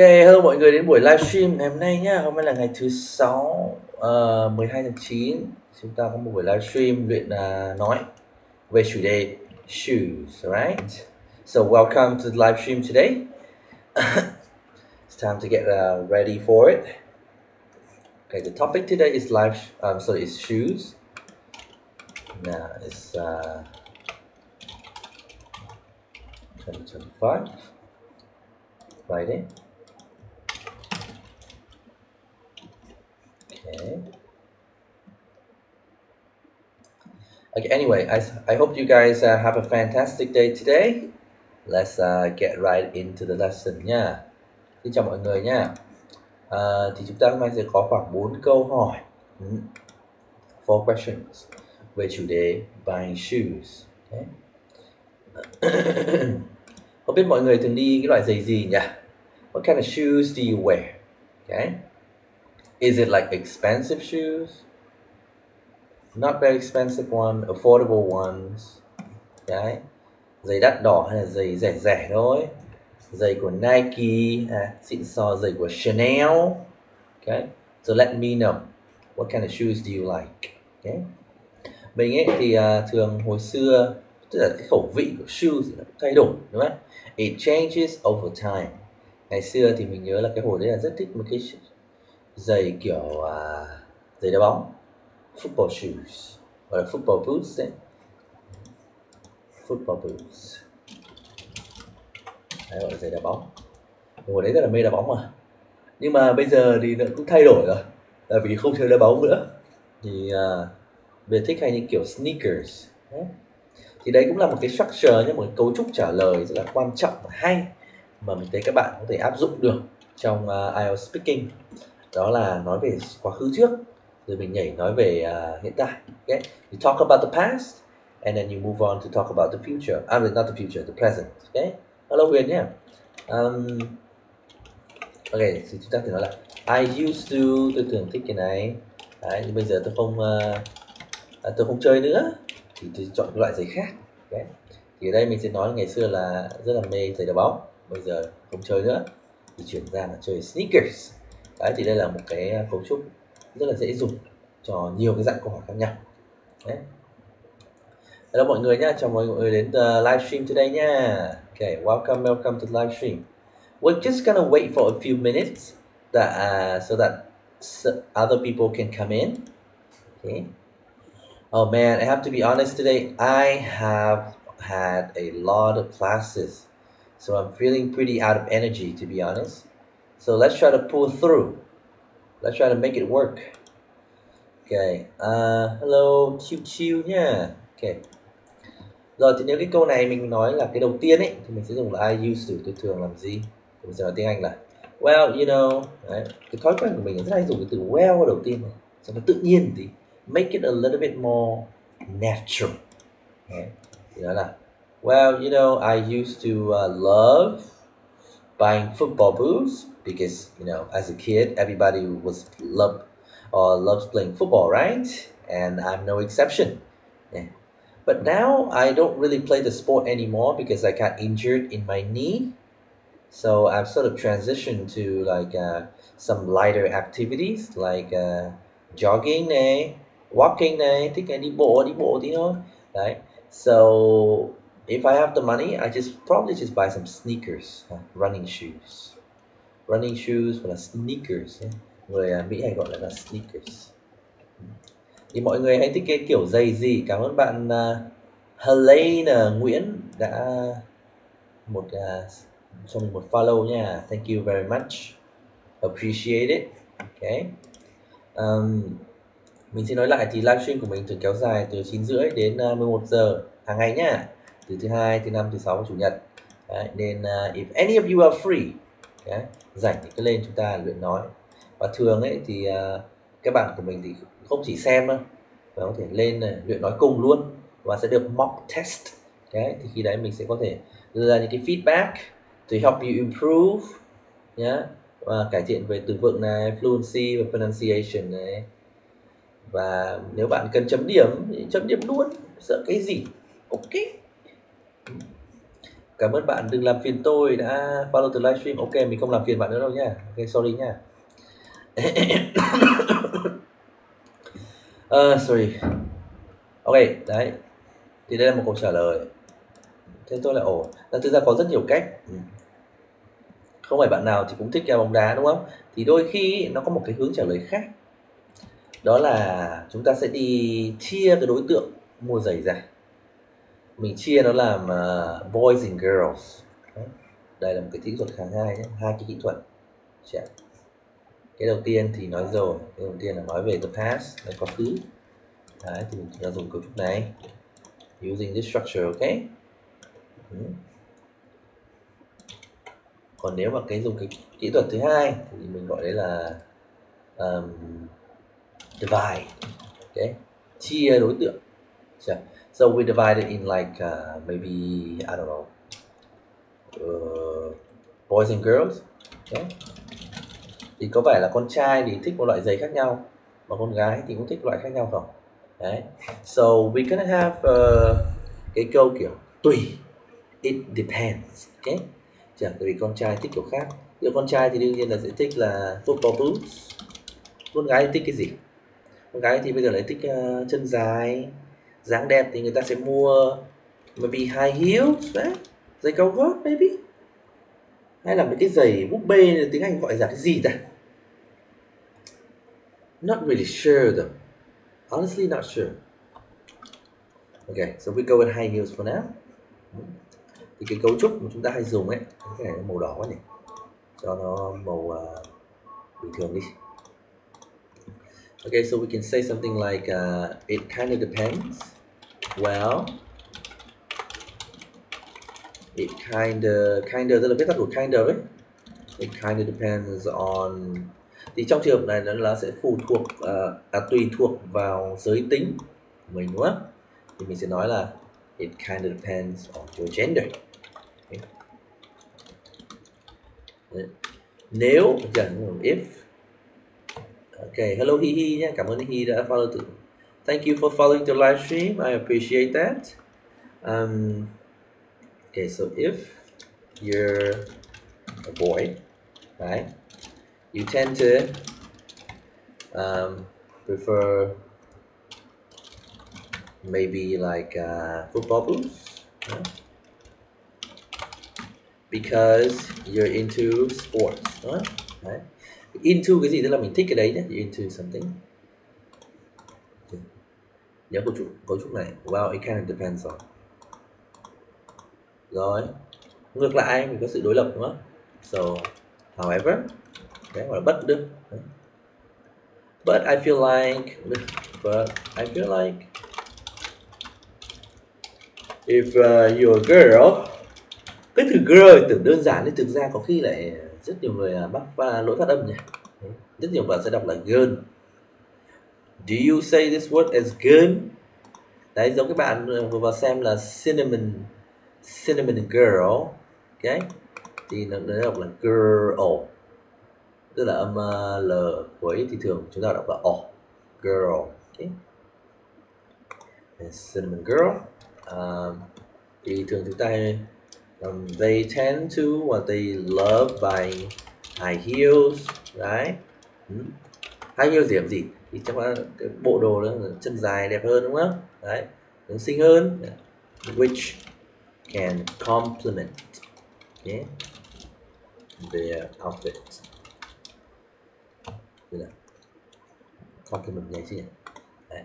Hello mọi người đến buổi livestream ngày hôm nay nhá. Hôm nay là ngày thứ 6 12 tháng 9. Chúng ta có một buổi livestream luyện nói về chủ đề shoes, right? So welcome to the livestream today. It's time to get ready for it. Okay, the topic today is is shoes. Now it's 2025 Friday. Okay, anyway, I hope you guys have a fantastic day today. Let's get right into the lesson nha. Xin chào mọi người nha. Thì chúng ta hôm nay sẽ có khoảng 4 câu hỏi, 4 questions về chủ đề buying shoes. Okay. Không biết mọi người thường đi cái loại giày gì nhỉ? What kind of shoes do you wear? Okay. Is it like expensive shoes? Not very expensive one, affordable ones. Đấy. Giày đắt đỏ hay là giày rẻ rẻ thôi. Giày của Nike, xịn sò giày của Chanel. Okay. So let me know what kind of shoes do you like. Okay. Mình ấy thì thường hồi xưa, tức là cái khẩu vị của shoes nó thay đổi, đúng không? It changes over time. Ngày xưa thì mình nhớ là cái hồi đấy là rất thích một cái giày kiểu giày đá bóng, football shoes, gọi là football boots đấy. Football boots. Đấy, gọi là giày đá bóng. Hồi đấy rất là mê đá bóng mà. Nhưng mà bây giờ thì nó cũng thay đổi rồi. Tại vì không chơi đá bóng nữa. Thì bây giờ thích hay những kiểu sneakers. Đấy. Thì đấy cũng là một cái structure nhé, một cái cấu trúc trả lời rất là quan trọng và hay mà mình thấy các bạn có thể áp dụng được trong IELTS speaking. Đó là nói về quá khứ trước, rồi mình nhảy nói về hiện tại. Okay? You talk about the past and then you move on to talk about the future. Not the future, the present. Okay? Hello Huyền nhé. Ok, thì chúng ta thử nói là I used to, tôi thường thích cái này. Đấy, nhưng bây giờ tôi không chơi nữa, thì tôi chọn cái loại giày khác. Okay? Thì ở đây mình sẽ nói ngày xưa là rất là mê giày đá bóng, bây giờ không chơi nữa, thì chuyển ra là chơi sneakers. Đấy, thì đây là một cái cấu trúc rất là dễ dùng cho nhiều cái dạng câu hỏi khác nhau. Đấy. Hello mọi người nhá, chào mọi người đến livestream today nha. Okay, welcome to the livestream. We're just gonna wait for a few minutes so that other people can come in. Okay. Oh man, I have to be honest today. I have had a lot of classes, so I'm feeling pretty out of energy, to be honest. So let's try to pull through. Let's try to make it work. Okay. Hello, chill nha. Okay. Rồi thì nếu cái câu này mình nói là cái đầu tiên ấy thì mình sẽ dùng là I used to, tôi thường làm gì? Mình sẽ nói tiếng Anh là well, you know. Đấy. Cái thói quen của mình là rất hay dùng cái từ well đầu tiên này cho nó tự nhiên tí, make it a little bit more natural. Đấy. Thì nói là well, you know, I used to love buying football boots because, you know, as a kid everybody loves playing football, right? And I'm no exception. Yeah. But now I don't really play the sport anymore because I got injured in my knee. So I've sort of transitioned to like some lighter activities like jogging này, walking này, thích đi bộ tí thôi. Đấy. So if I have the money, I probably just buy some sneakers, running shoes. Running shoes hoặc là sneakers. Người Mỹ hay gọi là sneakers. Thì mọi người hãy thích cái kiểu giày gì? Cảm ơn bạn Helena Nguyễn đã cho mình một follow nha. Thank you very much. Appreciate it. Okay. Mình xin nói lại thì livestream của mình thường kéo dài từ 9:30 đến 11 giờ hàng ngày nhá. Từ thứ hai, thứ năm, thứ sáu và chủ nhật. Đấy, nên if any of you are free, okay, rảnh thì cứ lên chúng ta luyện nói. Và thường ấy thì các bạn của mình thì không chỉ xem đâu, mà có thể lên luyện nói cùng luôn và sẽ được mock test. Okay, thì khi đấy mình sẽ có thể đưa ra những cái feedback to help you improve nhé, và cải thiện về từ vựng này, fluency và pronunciation này. Và nếu bạn cần chấm điểm thì chấm điểm luôn, sợ cái gì? Ok. Cảm ơn bạn, đừng làm phiền tôi đã follow từ livestream. Ok, mình không làm phiền bạn nữa đâu nhá. Ok, sorry nha. Sorry. Ok, đấy. Thì đây là một câu trả lời. Thế tôi là ổn. Thực ra có rất nhiều cách. Không phải bạn nào thì cũng thích bóng đá đúng không? Thì đôi khi nó có một cái hướng trả lời khác. Đó là chúng ta sẽ đi chia cái đối tượng mua giày ra. Mình chia nó làm boys and girls. Đấy. Đây là một cái kỹ thuật kháng hai nhé, hai cái kỹ thuật. Cái đầu tiên thì nói rồi, cái đầu tiên là nói về the past, là quá khứ. Đấy, thì mình đã dùng cấu trúc này using this structure, ok. Còn nếu mà dùng cái kỹ thuật thứ hai thì mình gọi đấy là divide, ok, chia đối tượng. So we divided in like maybe I don't know, boys and girls, okay. Thì có phải là con trai thì thích một loại giày khác nhau, mà con gái thì cũng thích loại khác nhau không? Đấy. So we gonna have cái câu kiểu tùy, it depends, ok. Tại vì con trai thích kiểu khác. Nếu con trai thì đương nhiên là sẽ thích là football boots. Con gái thì thích cái gì? Con gái thì bây giờ lại thích chân dài, dáng đẹp thì người ta sẽ mua maybe high heels, đấy, giày cao gót maybe. Hay là mấy cái giày búp bê, tiếng Anh gọi là cái gì ta? Not really sure though. Honestly not sure. Okay, so we go with high heels for now. Thì cái cấu trúc mà chúng ta hay dùng ấy, cái này nó màu đỏ quá nhỉ, cho nó màu bình thường đi. Okay, so we can say something like it kind of depends. Well, it kind of tức là viết tắt của kind of ấy. It kind of depends on. Thì trong trường hợp này nó sẽ phụ thuộc tùy thuộc vào giới tính của mình đúng không? Thì mình sẽ nói là it kind of depends on your gender. Okay. Nếu if. Okay, hello Hihi nhé, cảm ơn Hihi đã follow thử. Thank you for following the live stream. I appreciate that. Okay, so if you're a boy, right, you tend to prefer maybe like football boots, right? Because you're into sports, right? Into cái gì tức là mình thích cái đấy nhé, you're into something. Nhớ cấu trúc này. Well, it kind of depends on. Rồi, ngược lại mình có sự đối lập đúng không? So, however, cái gọi là bất được. But I feel like if you're a girl, cái từ girl tưởng đơn giản nhưng thực ra có khi lại rất nhiều người mắc lỗi phát âm nhỉ. Rất nhiều bạn sẽ đọc là girl. Do you say this word as girl? Đấy, giống các bạn vừa vào xem là cinnamon girl, ok, thì nó đọc là girl, tức là âm l cuối thì thường chúng ta đọc là o, girl, ok. Cinnamon girl, thì thường chúng ta they tend to or they love buying high heels, right? High heels điểm gì? Thì chắc là cái bộ đồ đó là chân dài đẹp hơn đúng không? Đấy, nó xinh hơn, which can complement, okay, their outfit. Tức là complement này chứ nhỉ? Đấy.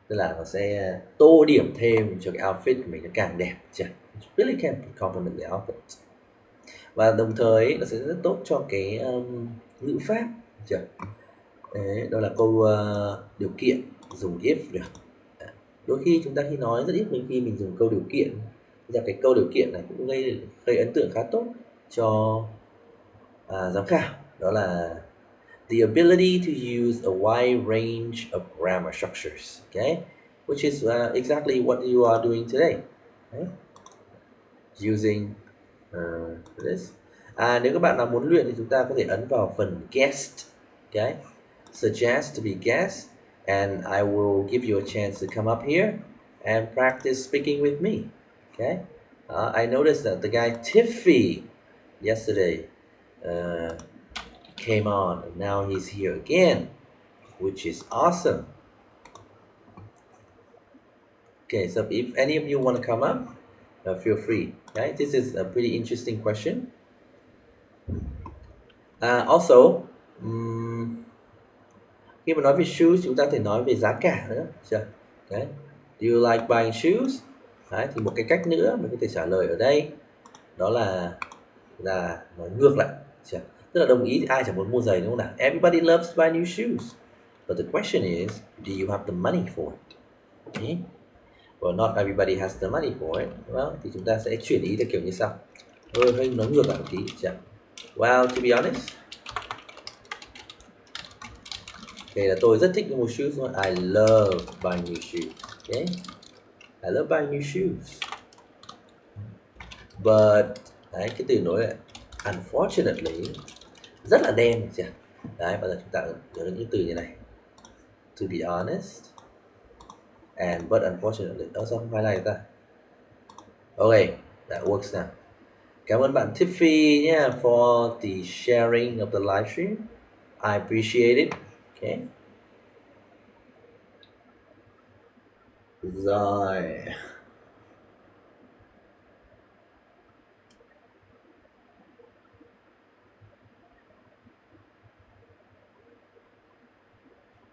Tức là nó sẽ tô điểm thêm cho cái outfit của mình nó càng đẹp chứ. Really can complement the outfit. Và đồng thời nó sẽ rất tốt cho cái ngữ pháp chưa? Đấy, đó là câu điều kiện dùng if được. Đôi khi chúng ta khi nói rất ít khi mình dùng câu điều kiện. Thì cái câu điều kiện này cũng gây ấn tượng khá tốt cho giám khảo. Đó là the ability to use a wide range of grammar structures, okay, which is exactly what you are doing today, okay? Using this. Nếu các bạn nào muốn luyện thì chúng ta có thể ấn vào phần guest, okay, suggest to be guest, and I will give you a chance to come up here and practice speaking with me, okay. I noticed that the guy Tiffy yesterday came on, and now he's here again, which is awesome. Okay, so if any of you want to come up, feel free. Right, this is a pretty interesting question. Also, khi mà nói về shoes, chúng ta có thể nói về giá cả nữa. Chưa? Đấy. Do you like buying shoes? Đấy, thì một cái cách nữa mình có thể trả lời ở đây đó là nói ngược lại. Chưa? Tức là đồng ý thì ai chẳng muốn mua giày đúng không nào? Everybody loves to buy new shoes. But the question is, do you have the money for it? Okay? Well, not everybody has the money for it. Well, thì chúng ta sẽ chuyển ý theo kiểu như sau. Hơi nói ngược lại một tí. Chưa? Well, to be honest, okay, là tôi rất thích mua shoes. I love buying new shoes. Okay? I love buying new shoes. But đấy, cái từ nối là unfortunately rất là đen này chưa? Đấy, bây giờ chúng ta nhớ những từ như này. To be honest and but unfortunately. Đó, sao không highlight ta? Okay, that works now. Cảm ơn bạn Tiffy nha for the sharing of the live stream. I appreciate it. Okay. Rồi.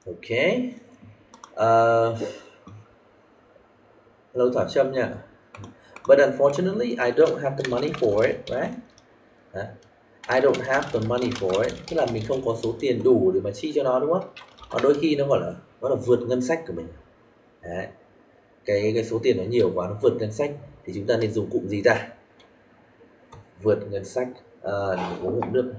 Okay. Hello Thảo Trâm nha. But unfortunately, I don't have the money for it, right? I don't have the money for it. Tức là mình không có số tiền đủ để mà chi cho nó, đúng không? Và đôi khi nó gọi là vượt ngân sách của mình. Đấy. Cái số tiền nó nhiều quá, nó vượt ngân sách thì chúng ta nên dùng cụm gì ta? Vượt ngân sách. Mình uống ngụm nước.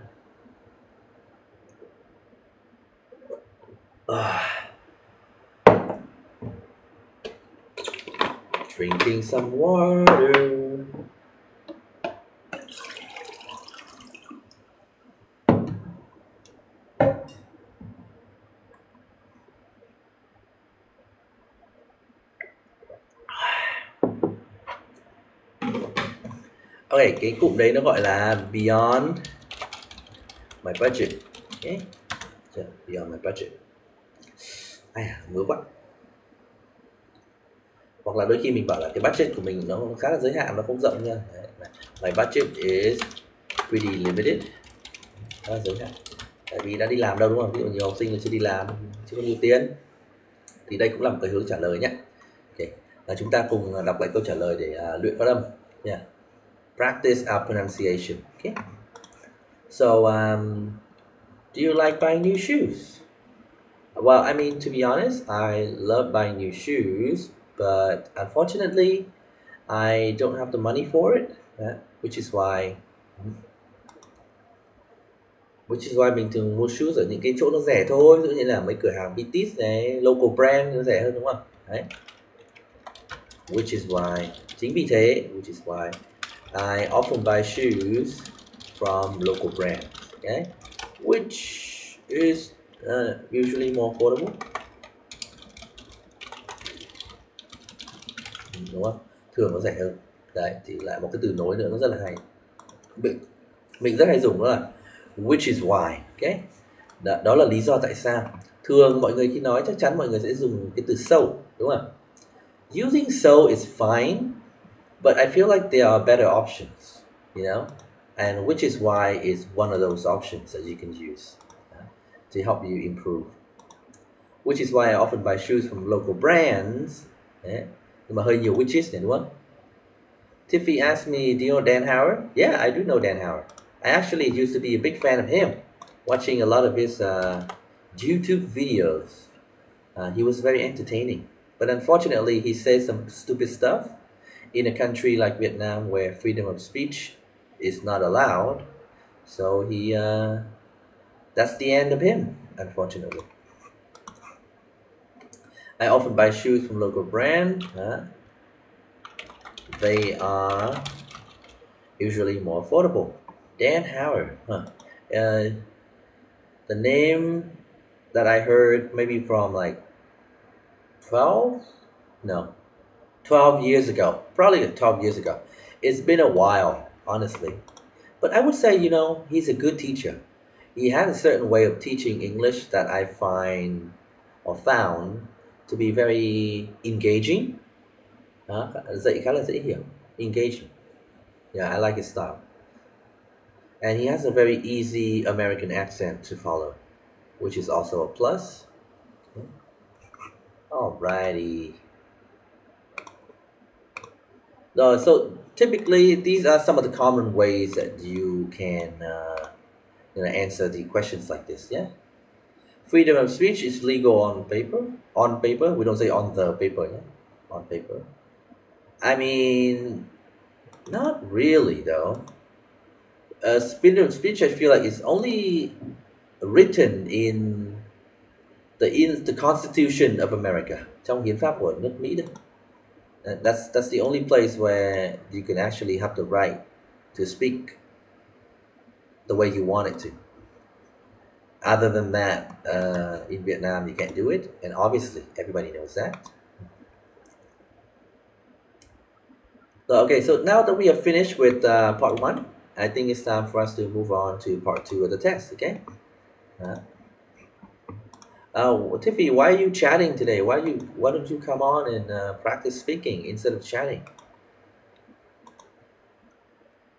Drinking some water. Ok, cái cụm đấy nó gọi là beyond my budget. Okay. Beyond my budget. Ngứa quá. Hoặc là đôi khi mình bảo là cái budget của mình nó khá là giới hạn, nó không rộng nha. My budget is pretty limited. Khá là giới hạn. Tại vì đã đi làm đâu, đúng không? Ví dụ nhiều học sinh là chưa đi làm, chưa có nhiều tiền. Thì đây cũng là một cái hướng trả lời nhé. Okay. Chúng ta cùng đọc lại câu trả lời để luyện phát âm. Yeah. Practice our pronunciation. Okay. So, do you like buying new shoes? Well, I mean, to be honest, I love buying new shoes, but unfortunately, I don't have the money for it, which is why mình thường mua shoes ở những cái chỗ nó rẻ thôi, ví dụ như là mấy cửa hàng BTS này, local brand nó rẻ hơn, đúng không? Đấy. Which is why, chính vì thế, which is why I often buy shoes from local brands, okay? Which is usually more affordable. Đúng không? Thường nó rẻ hơn. Đấy, thì lại một cái từ nối nữa nó rất là hay. Mình rất hay dùng đó là which is why, okay? Đó là lý do tại sao. Thường mọi người khi nói chắc chắn mọi người sẽ dùng cái từ so, đúng không? Using so is fine, but I feel like there are better options, you know? And which is why is one of those options that you can use to help you improve. Which is why I often buy shoes from local brands. Nhưng mà hơi nhiều which is này, đúng không? Tiffy asked me, do you know Dan Howard? Yeah, I do know Dan Howard. I actually used to be a big fan of him, watching a lot of his YouTube videos. He was very entertaining. But unfortunately, he says some stupid stuff in a country like Vietnam where freedom of speech is not allowed. So that's the end of him, unfortunately. I often buy shoes from local brands. They are usually more affordable. Dan Howard. The name that I heard maybe from like 12 years ago. Probably 12 years ago. It's been a while, honestly. But I would say, you know, he's a good teacher. He has a certain way of teaching English that I find or found to be very engaging. Dạy khá là dễ hiểu. Engaging. Yeah, I like his style. And he has a very easy American accent to follow, which is also a plus. Alrighty. So typically, these are some of the common ways that you can answer the questions like this. Yeah. Freedom of speech is legal on paper. On paper, we don't say on the paper. Yeah, on paper. I mean, not really though. Freedom of speech, I feel like it's only written in the Constitution of America, trong hiến pháp của nước Mỹ đấy. That's the only place where you can actually have the right to speak the way you want it to. Other than that, in Vietnam, you can't do it, and obviously everybody knows that. Okay, so now that we have finished with part 1, I think it's time for us to move on to part 2 of the test. Okay. Tiffy, why are you chatting today? Why don't you come on and practice speaking instead of chatting?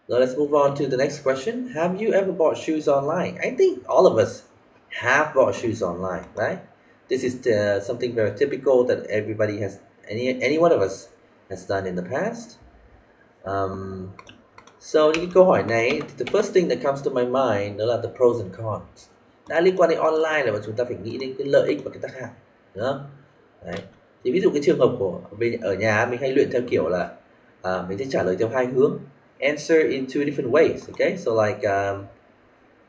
Now let's move on to the next question. Have you ever bought shoes online? I think all of us have bought shoes online, right? This is something very typical that everybody has, any one of us has done in the past. So những cái câu hỏi này, the first thing that comes to my mind đó là the pros and cons. Đã liên quan đến online là chúng ta phải nghĩ đến cái lợi ích và cái tác hại, đúng không? Đấy. Thì ví dụ cái trường hợp của mình ở nhà, mình hay luyện theo kiểu là mình sẽ trả lời theo hai hướng, answer in two different ways. Okay, so like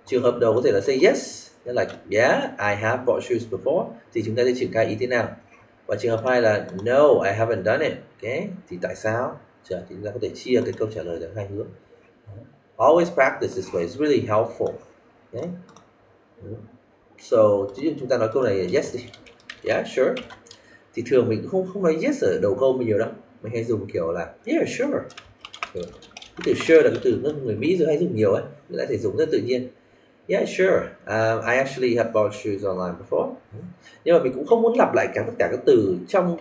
trường hợp đầu có thể là say yes, like yeah, I have bought shoes before, thì chúng ta sẽ triển khai ý thế nào. Và trường hợp hai là no, I haven't done it. Okay, thì tại sao? Thì chúng ta có thể chia cái câu trả lời theo hai hướng. Always practice this way, it's really helpful. Okay. So chúng ta nói câu này yes đi, yeah sure, thì thường mình cũng không nói yes ở đầu câu mình nhiều đâu, mình hay dùng kiểu là yeah sure. Cái từ sure là cái từ người Mỹ hay dùng nhiều ấy, người ta thể dùng rất tự nhiên. Yeah sure, I actually have bought shoes online before. Nhưng mà mình cũng không muốn lặp lại tất cả các từ trong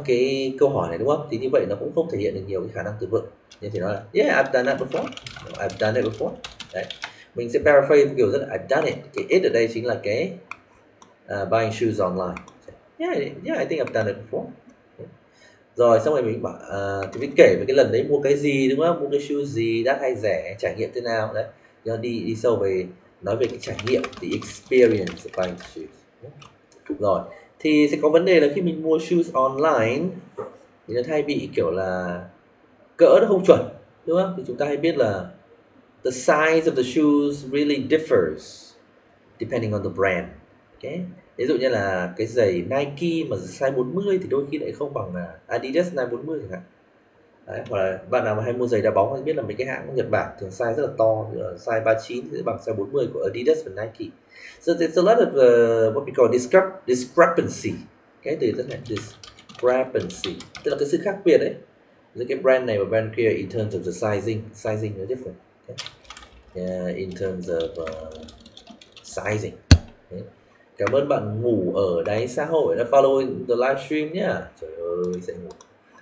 cái câu hỏi này, đúng không? Thì như vậy nó cũng không thể hiện được nhiều cái khả năng từ vựng. Nên thì nói là yeah I've done that before, I've done it before. Đấy. Mình sẽ paraphrase kiểu rất là I've done it. Cái it ở đây chính là cái buying shoes online. Yeah, I think I've done it before. Okay. Rồi xong rồi mình bảo thì mình kể về cái lần đấy mua cái gì, đúng không? Mua cái shoes gì, đắt hay rẻ, trải nghiệm thế nào đấy. Rồi đi sâu về nói về cái trải nghiệm, the experience of buying shoes. Rồi thì sẽ có vấn đề là khi mình mua shoes online thì nó hay bị kiểu là cỡ nó không chuẩn, đúng không? Thì chúng ta hay biết là the size of the shoes really differs depending on the brand. Okay. Ví dụ như là cái giày Nike mà size 40 thì đôi khi lại không bằng là Adidas size 40 chẳng hạn. Đấy, hoặc là bạn nào mà hay mua giày đá bóng thì biết là mấy cái hãng Nhật Bản thường size rất là to, size 39 sẽ bằng size 40 của Adidas và Nike. So there's a lot of what we call discrepancy. Cái từ rất là discrepancy, tức là cái sự khác biệt đấy giữa cái brand này và brand kia in terms of the sizing nó different. Okay. Yeah, in terms of sizing. Okay. Cảm ơn bạn ngủ ở đáy xã hội đã follow the livestream nhá. Trời ơi, sẽ ngủ.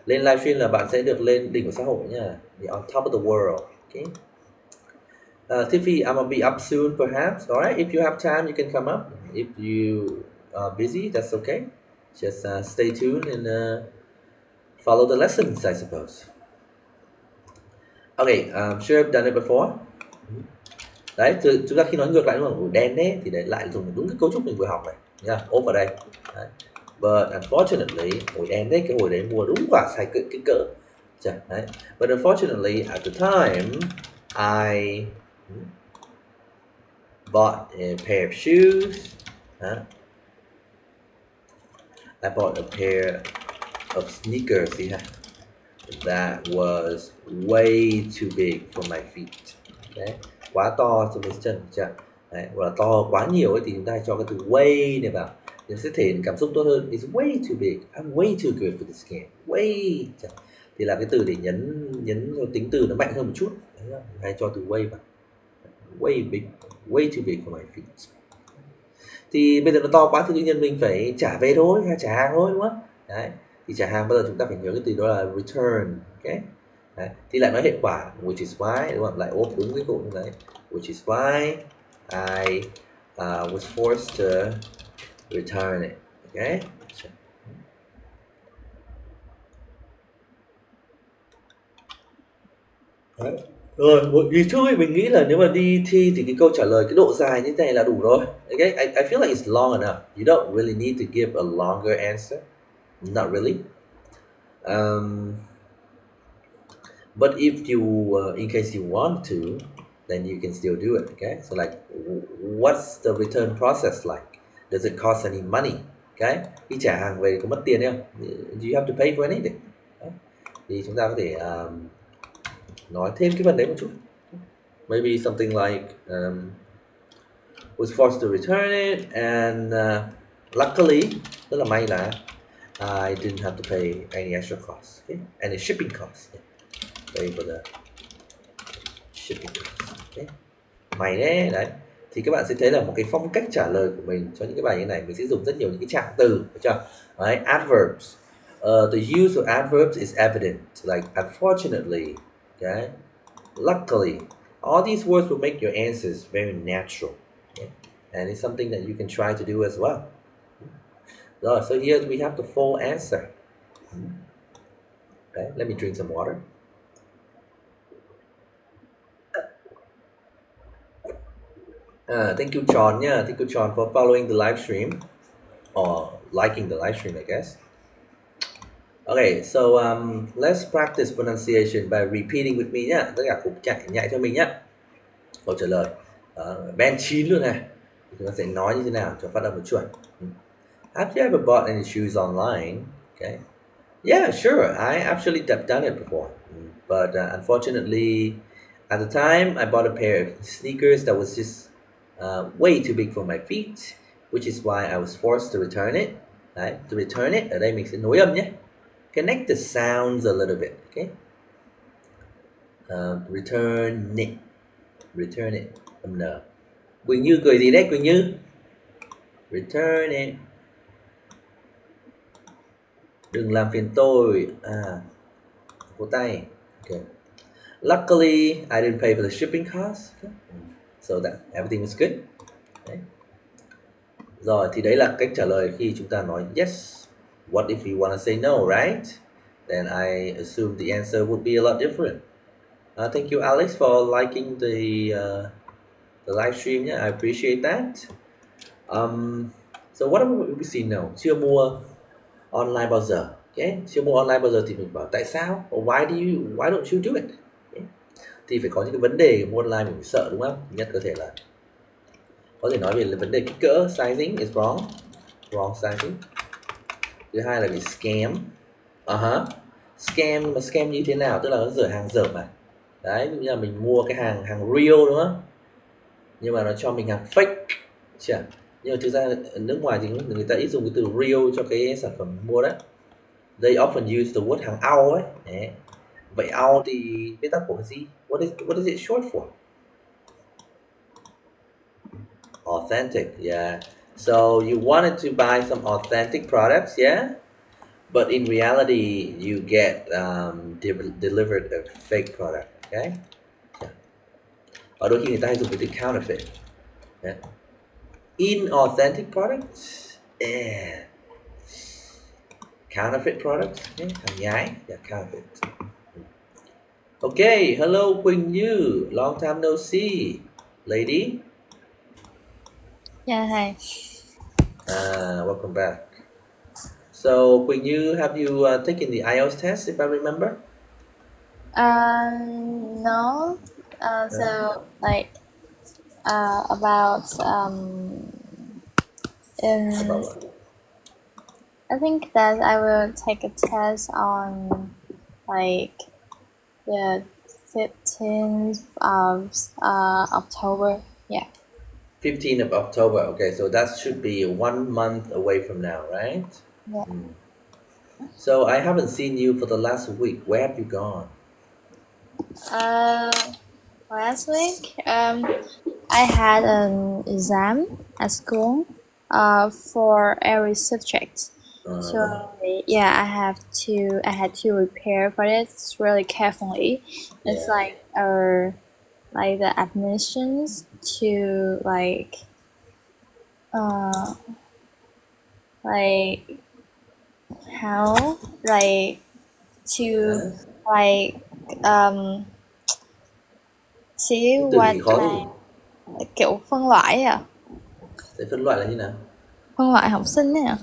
Lên livestream là bạn sẽ được lên đỉnh của xã hội nhá. On top of the world. Okay. Tiffy, I'm gonna be up soon perhaps. Alright, if you have time you can come up. If you are busy, that's okay. Just stay tuned and follow the lessons, I suppose. Okay, I'm sure I've done it before. Đấy, chúng ta khi nói ngược lại đúng không? Đen đấy thì lại dùng đúng cái cấu trúc mình vừa học này. Nha, ốp vào đây. Đấy. But unfortunately, hồi đen đấy, cái hồi đấy mua đúng quả sai cái cỡ. Đấy. But unfortunately, at the time, I bought a pair of shoes. I bought a pair of sneakers. Yeah. That was way too big for my feet. Đấy. Quá to cho cái chân chưa? Đấy, hoặc là to quá nhiều ấy thì chúng ta cho cái từ way này vào, thì sẽ thể hiện cảm xúc tốt hơn. It's way too big. I'm way too good for this game. Way. thì là cái từ để nhấn cho tính từ nó mạnh hơn một chút. Đấy, hay cho từ way vào, way big, way too big for my feet. Thì bây giờ nó to quá thì tự nhiên mình phải trả về thôi, hay trả hàng thôi, đúng không? Đấy, thì trả hàng bao giờ chúng ta phải nhớ cái từ đó là return. Okay. Đấy. Thì lại nói hệ quả, which is why, đúng không? Lại ốp đúng cái cụm đấy, which is why I was forced to return it. Okay. Đấy. Rồi, một ý trước ấy, mình nghĩ là nếu mà đi thi thì cái câu trả lời cái độ dài như thế này là đủ rồi. Okay, I feel like it's long enough. You don't really need to give a longer answer. Not really. But if you, in case you want to, then you can still do it. Okay, so like, what's the return process like? Does it cost any money? Okay, khi trả hàng về có mất tiền không? Do you have to pay for anything? Okay. Thì chúng ta có thể nói thêm cái vấn đề một chút. Maybe something like, was forced to return it, and luckily, rất là may là I didn't have to pay any extra costs, okay? Any shipping costs. Yeah. Pay for the shipping costs. Okay. May đấy, đấy. Thì các bạn sẽ thấy là một cái phong cách trả lời của mình cho những cái bài như này, mình sẽ dùng rất nhiều những cái trạng từ, được chưa? Right? Adverbs. The use of adverbs is evident, like unfortunately, okay? Luckily. All these words will make your answers very natural. Okay? And it's something that you can try to do as well. So here we have the full answer. Okay, let me drink some water. Thank you, John. Yeah, thank you, John, for following the live stream or liking the live stream, I guess. Okay, so let's practice pronunciation by repeating with me nhá. Tất cả cùng nhại cho mình nhá. Câu trả lời Ben 9 luôn này. Chúng ta sẽ nói như thế nào cho phát âm được chuẩn. Have you ever bought any shoes online? Okay. Yeah, sure. I actually have done it before, but unfortunately, at the time, I bought a pair of sneakers that was just way too big for my feet, which is why I was forced to return it. Đấy, to return it, ở đây mình sẽ nối âm nhé. Connect the sounds a little bit, okay? Return it, âm N. Quỳnh Như cười gì đấy, Quỳnh Như? Return it. Đừng làm phiền tôi. Vỗ tay. Okay. Luckily, I didn't pay for the shipping cost. Okay. So that everything was good. Okay. Rồi, thì đấy là cách trả lời khi chúng ta nói yes. What if you want to say no, right? Then I assume the answer would be a lot different. Thank you, Alex, for liking the live stream. Yeah, I appreciate that. So what if we say no? Chưa mua online bao giờ? Okay. Chưa mua online bao giờ thì mình bảo tại sao? Why don't you do it? Okay. Thì phải có những cái vấn đề mua online mình sợ, đúng không? Nhất có thể là có thể nói về vấn đề kích cỡ, sizing is wrong sizing. Thứ hai là bị scam. Scam, mà scam như thế nào? Tức là nó dở hàng dởm mà. Đấy, như là mình mua cái hàng real, đúng không? Nhưng mà nó cho mình hàng fake. Chưa? Nhưng mà thực ra ở nước ngoài thì người ta ít dùng cái từ real cho cái sản phẩm mua đấy. They often use the word hàng ao ấy. Đấy. Vậy ao thì viết tắt của cái gì? What is it short for? Authentic, yeah. So you wanted to buy some authentic products, yeah? But in reality, you get delivered a fake product, okay? Ở đôi khi người ta hay dùng cái từ counterfeit. Yeah. Inauthentic products, yeah. Counterfeit products, okay? Hàng nhái, yeah, counterfeit. Okay, hello Quỳnh Như, long time no see, lady. Yeah, hi. Welcome back. So Quỳnh Như, have you taken the IELTS test, if I remember? No. So like about About what? I think that I will take a test on like the 15th of October. Yeah. 15th of October. Okay, so that should be 1 month away from now, right? Yeah. So I haven't seen you for the last week. Where have you gone? Uh, Last week, I had an exam at school, for every subject. Uh, So yeah, I had to prepare for this really carefully. It's yeah. like the admissions to uh like how to Hả? like um see Cái từ what gì khó gì? kiểu phân loại Để phân loại là như nào? phân loại học sinh ấy à.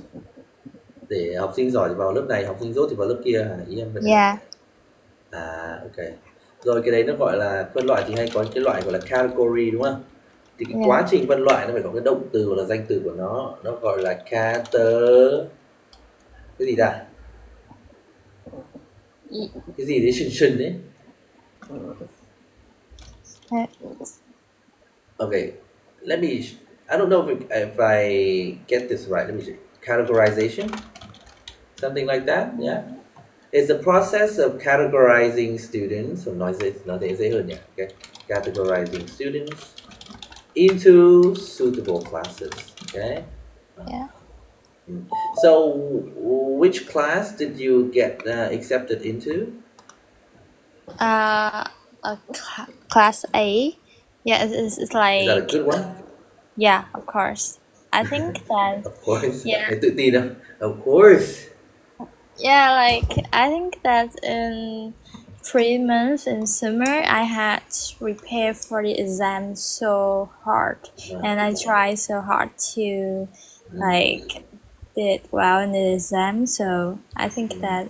Để học sinh giỏi thì vào lớp này, học sinh dốt thì vào lớp kia hả? Ý em vậy hả? Yeah. À, ok. Rồi cái đấy nó gọi là phân loại thì hay có cái loại gọi là category đúng không? Thì cái Yeah. quá trình phân loại nó phải có cái động từ hoặc là danh từ của nó gọi là cái gì ta? Cái gì đấy sừng đấy. Okay, I don't know if I get this right. Let me see. Categorization, something like that. Yeah, it's the process of categorizing students. Nói dễ hơn nhỉ. Okay, categorizing students into suitable classes. Okay. Yeah. So, which class did you get accepted into? Uh, Class A. Yeah, it's Is that a like good one? yeah, of course. I think that Of course. yeah, Hãy tự tin không? Of course. yeah, like I think that in 3 months in summer I had to prepare for the exam so hard, and I tried so hard to like did well in the exam. So I think that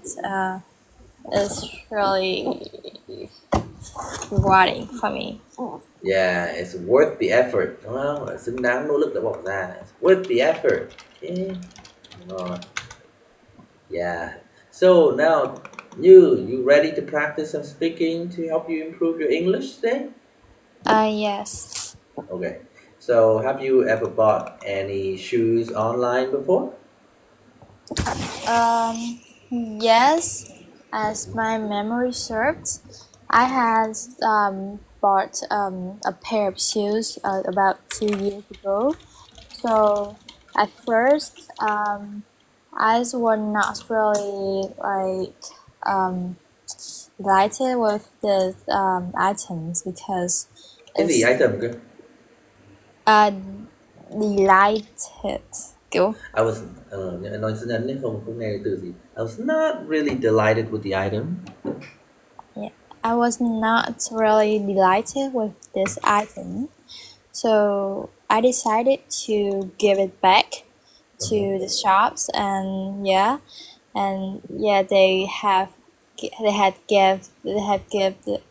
is really rewarding for me. Yeah, it's worth the effort, đúng không? Xứng đáng nỗ lực đã bỏ ra. It's worth the effort. Yeah. Ngon. Yeah. So now, you ready to practice some speaking to help you improve your English today? Yes. Okay. So have you ever bought any shoes online before? Yes, as my memory serves, I had bought a pair of shoes about 2 years ago. So at first, I were not really delighted with the items because Cái gì it's item cơ? uh, delighted. Kiểu I was nói xin nhấn không không nghe cái từ gì. I was not really delighted with the item. yeah, I was not really delighted with this item, so I decided to give it back to the shops, and they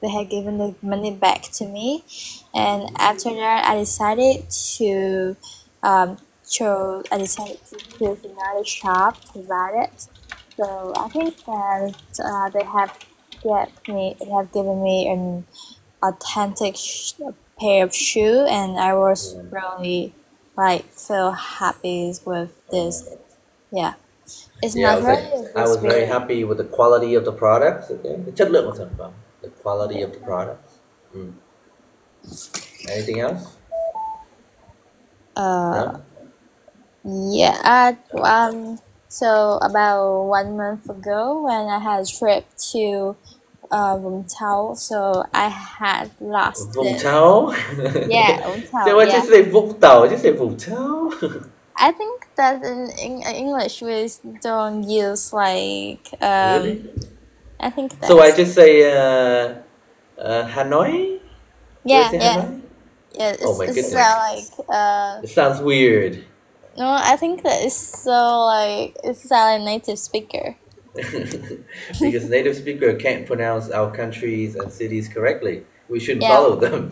had given the money back to me, and after that I decided to choose another shop to buy it. So I think that they have given me an authentic pair of shoe, and I was really feel happy with this. Yeah, it's Yeah, not really a I good was very spirit. happy with the quality of the products. Okay, cái chất lượng của sản phẩm, the quality of the products. Anything else? Uh, No. yeah. So about 1 month ago, when I had a trip to Vũng Tàu, so I had lost Vũng it. Tàu. Yeah, Vũng So Tàu. why Yeah. just say Vũng Tàu? Just say Vũng Tàu. I think that in English we don't use Really? I think So I that's just say Hanoi. Should I yeah, say yeah, Hanoi? yeah. Oh my It's goodness. It sounds weird. no, I think that it's so it's like native speaker. Because native speaker can't pronounce our countries and cities correctly. We shouldn't Yeah, follow them.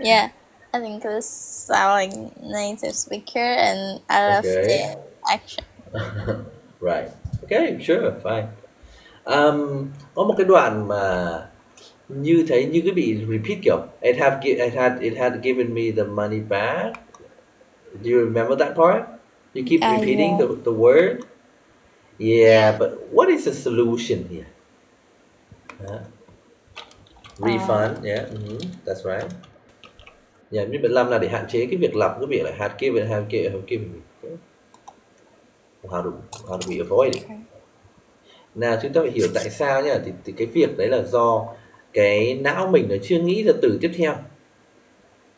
yeah. I think it's sound like native speaker, and I love Okay. the action. Right. Okay, sure, fine. Có một cái đoạn mà như cái bị repeat kiểu it had given me the money back. Do you remember that part? You keep repeating Yeah, the word. Yeah, but what is the solution here? Refund, yeah, that's right. Yeah, nhưng bạn làm là để hạn chế cái việc lặp cái việc là had given, have given. Okay. How do we avoid it? Okay. Nào chúng ta phải hiểu tại sao nhá, thì cái việc đấy là do cái não mình nó chưa nghĩ ra từ tiếp theo,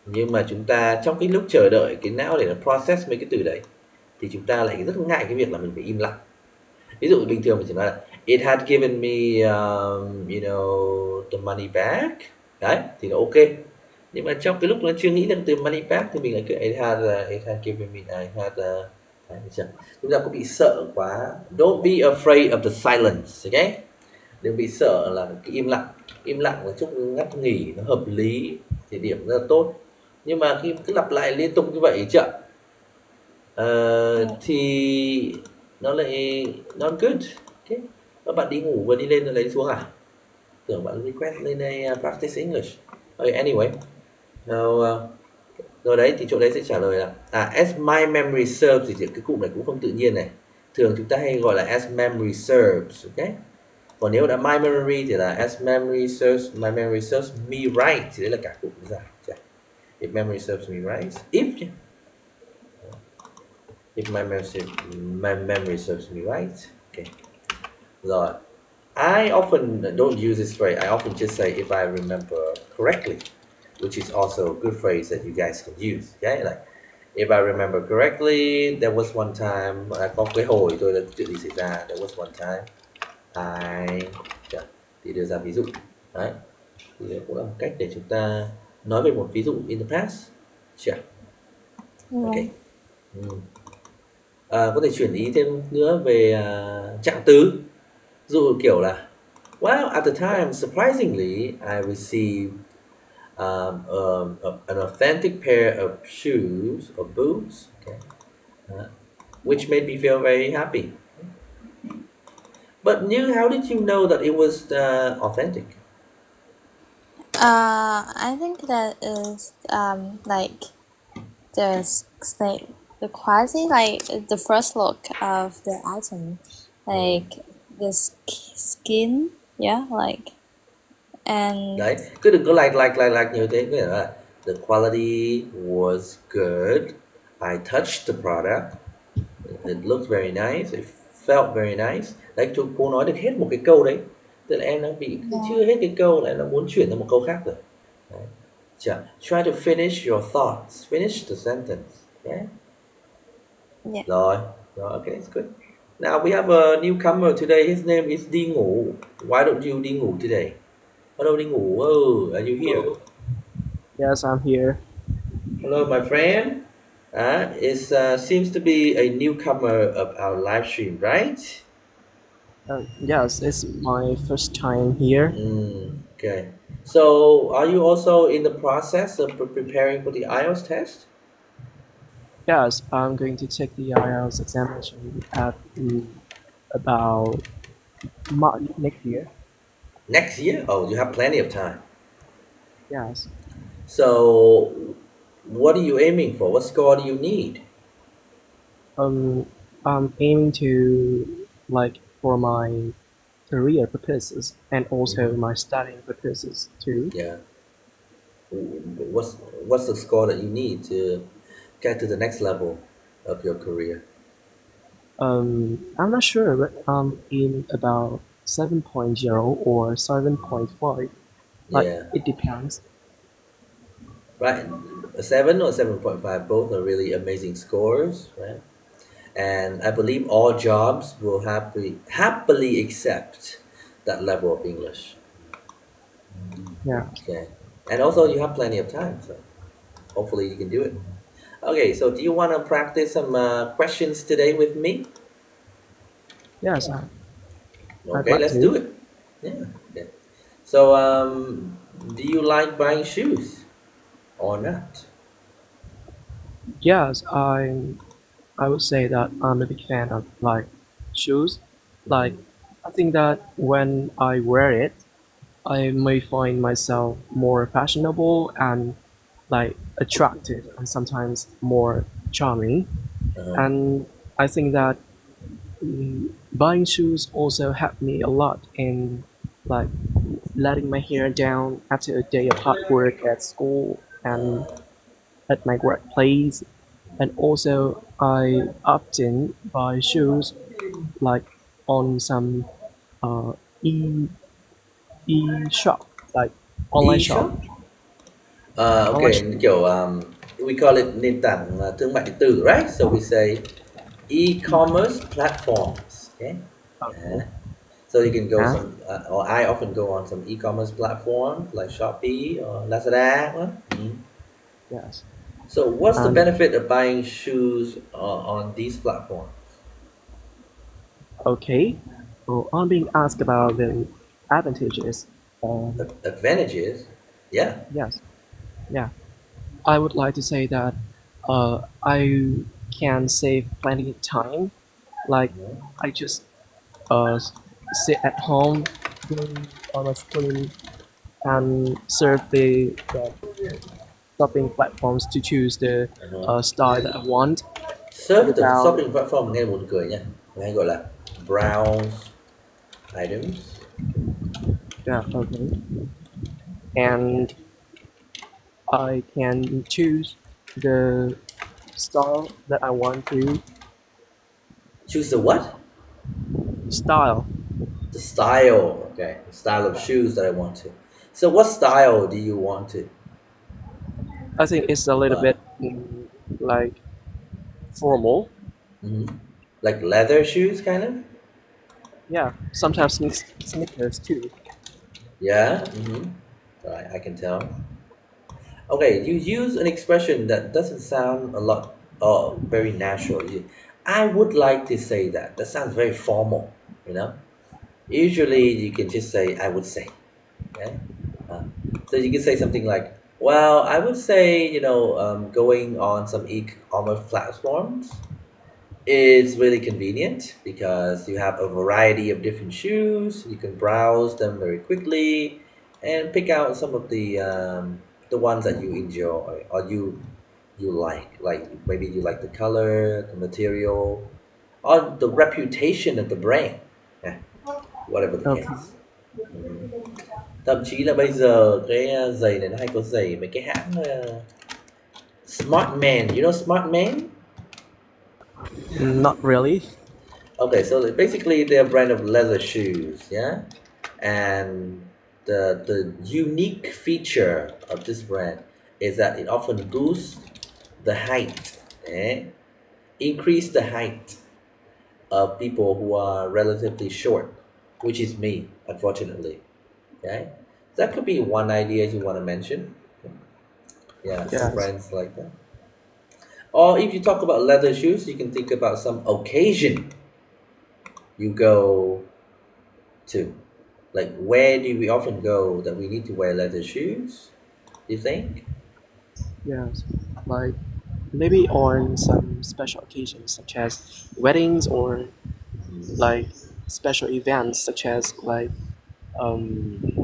nhưng mà chúng ta trong cái lúc chờ đợi cái não để nó process mấy cái từ đấy thì chúng ta lại rất ngại cái việc là mình phải im lặng. Ví dụ bình thường mình chỉ nói là it had given me the money back, đấy thì nó ok, nhưng mà trong cái lúc nó chưa nghĩ ra từ money back thì mình lại cứ it had given me, I had đấy, chúng ta có bị sợ quá. Don't be afraid of the silence, okay? Đừng bị sợ là cái im lặng là chút ngắt nghỉ nó hợp lý thì điểm rất là tốt, nhưng mà khi cứ lặp lại liên tục như vậy chậm thì nó lại not good. Okay. Các bạn đi ngủ và đi lên rồi lấy xuống à? Tưởng bạn request lên đây practice English. Okay, anyway, rồi đấy thì chỗ đấy sẽ trả lời là as my memory serves, thì cái cụm này cũng không tự nhiên này. Thường chúng ta hay gọi là as memory serves, ok? Còn nếu đã my memory thì là as memory serves, my memory serves me right, thì đấy là cả cụm ra. If memory serves me right, if my memory serves me right, okay. Rồi, I often don't use this phrase. I often just say if I remember correctly, which is also a good phrase that you guys can use. Okay, like if I remember correctly, there was one time. Có cái hồi tôi là chuyện gì xảy ra. There was one time thì đưa ra ví dụ. Đấy, thì đây cũng là một cách để chúng ta nói về một ví dụ in the past. Chưa? Ok. Có thể chuyển ý thêm nữa về trạng từ. Dụ kiểu là well, at the time, surprisingly, I received an authentic pair of shoes or boots, okay, which made me feel very happy. But how did you know that it was authentic? I think that is like the quality, like the first look of the item, like the skin, yeah, like and đấy, cứ đừng có like như thế. Nghĩa là the quality was good, I touched the product, it looked very nice, it felt very nice. Đấy, cô nói được hết một cái câu đấy, tức là em đang bị chưa hết cái câu lại nó muốn chuyển sang một câu khác rồi. Đấy. Try to finish your thoughts, finish the sentence. Yeah. Rồi, okay, it's good. Now we have a newcomer today. His name is Đi Ngủ. Why don't you đi ngủ today? Hello, Đi Ngủ. Oh, are you here? Yes, I'm here. Hello, my friend. It seems to be a newcomer of our live stream, right? Yes, it's my first time here. Okay. So, are you also in the process of preparing for the IELTS test? Yes, I'm going to take the IELTS examination at about next year. Next year? Oh, you have plenty of time. Yes. So, what are you aiming for? What score do you need? I'm aiming to, like, for my career purposes and also my studying purposes too. Yeah. What's the score that you need to get to the next level of your career? I'm not sure, but I'm in about 7.0 or 7.5. Like, Yeah. it depends. Right. A 7 or 7.5, both are really amazing scores, right? And I believe all jobs will happily accept that level of English. Yeah. Okay. And also you have plenty of time, so hopefully you can do it. Okay, so do you want to practice some questions today with me? Yes. Okay, let's do it. Yeah. Okay. So, do you like buying shoes or not? Yes, I would say that I'm a big fan of like shoes. Like, I think that when I wear it, I may find myself more fashionable and like attractive and sometimes more charming. And I think that buying shoes also helped me a lot in like letting my hair down after a day of hard work at school and at my workplace. And also, I often buy shoes like on some uh, e e shop, like online shop. E-shop? Online Okay, shop. kiểu we call it nền tảng thương mại điện tử, right? So we say e-commerce platforms. Okay. Okay. So you can go Yeah. some, or I often go on some e-commerce platforms like Shopee or Lazada. Mhm. Yes. So what's the And benefit of buying shoes on these platforms? okay. Well, I'm being asked about the advantages. Advantages? Yeah. Yes. Yeah. I would like to say that I can save plenty of time. Like I just uh, sit at home doing on a screen and surf the shopping platforms to choose the Uh-huh. style that I want Surf the without. shopping platform nghe buồn cười nha. Người hay gọi là browse items. Yeah, okay. And I can choose the style that I want to. Choose the what? Style. The style. Okay, the style of shoes that I want to. So what style do you want to I think it's a little buy? bit like formal. Like leather shoes, kind of? Yeah, sometimes sneakers too. Yeah. Right, I can tell. Okay, you use an expression that doesn't sound a lot, very natural. I would like to say that. That sounds very formal, you know? Usually you can just say, I would say. Okay? So you can say something like, well, I would say, going on some e-commerce platforms is really convenient because you have a variety of different shoes. You can browse them very quickly and pick out some of the ones that you enjoy or you like. Like maybe you like the color, the material, or the reputation of the brand. Yeah, whatever the Okay. case. Thậm chí là bây giờ cái giày này nó hay có giày mấy cái hãng Smart Man. You know Smart Man? Not really. Okay, so basically they're a brand of leather shoes, yeah? And the unique feature of this brand is that it often boosts the height, increase the height of people who are relatively short, which is me, unfortunately. Okay, that could be one idea you want to mention. Yeah, some Yes. brands like that. Or if you talk about leather shoes, you can think about some occasion you go to. Like, where do we often go that we need to wear leather shoes? You think? Yes. Like maybe on some special occasions such as weddings or like special events such as like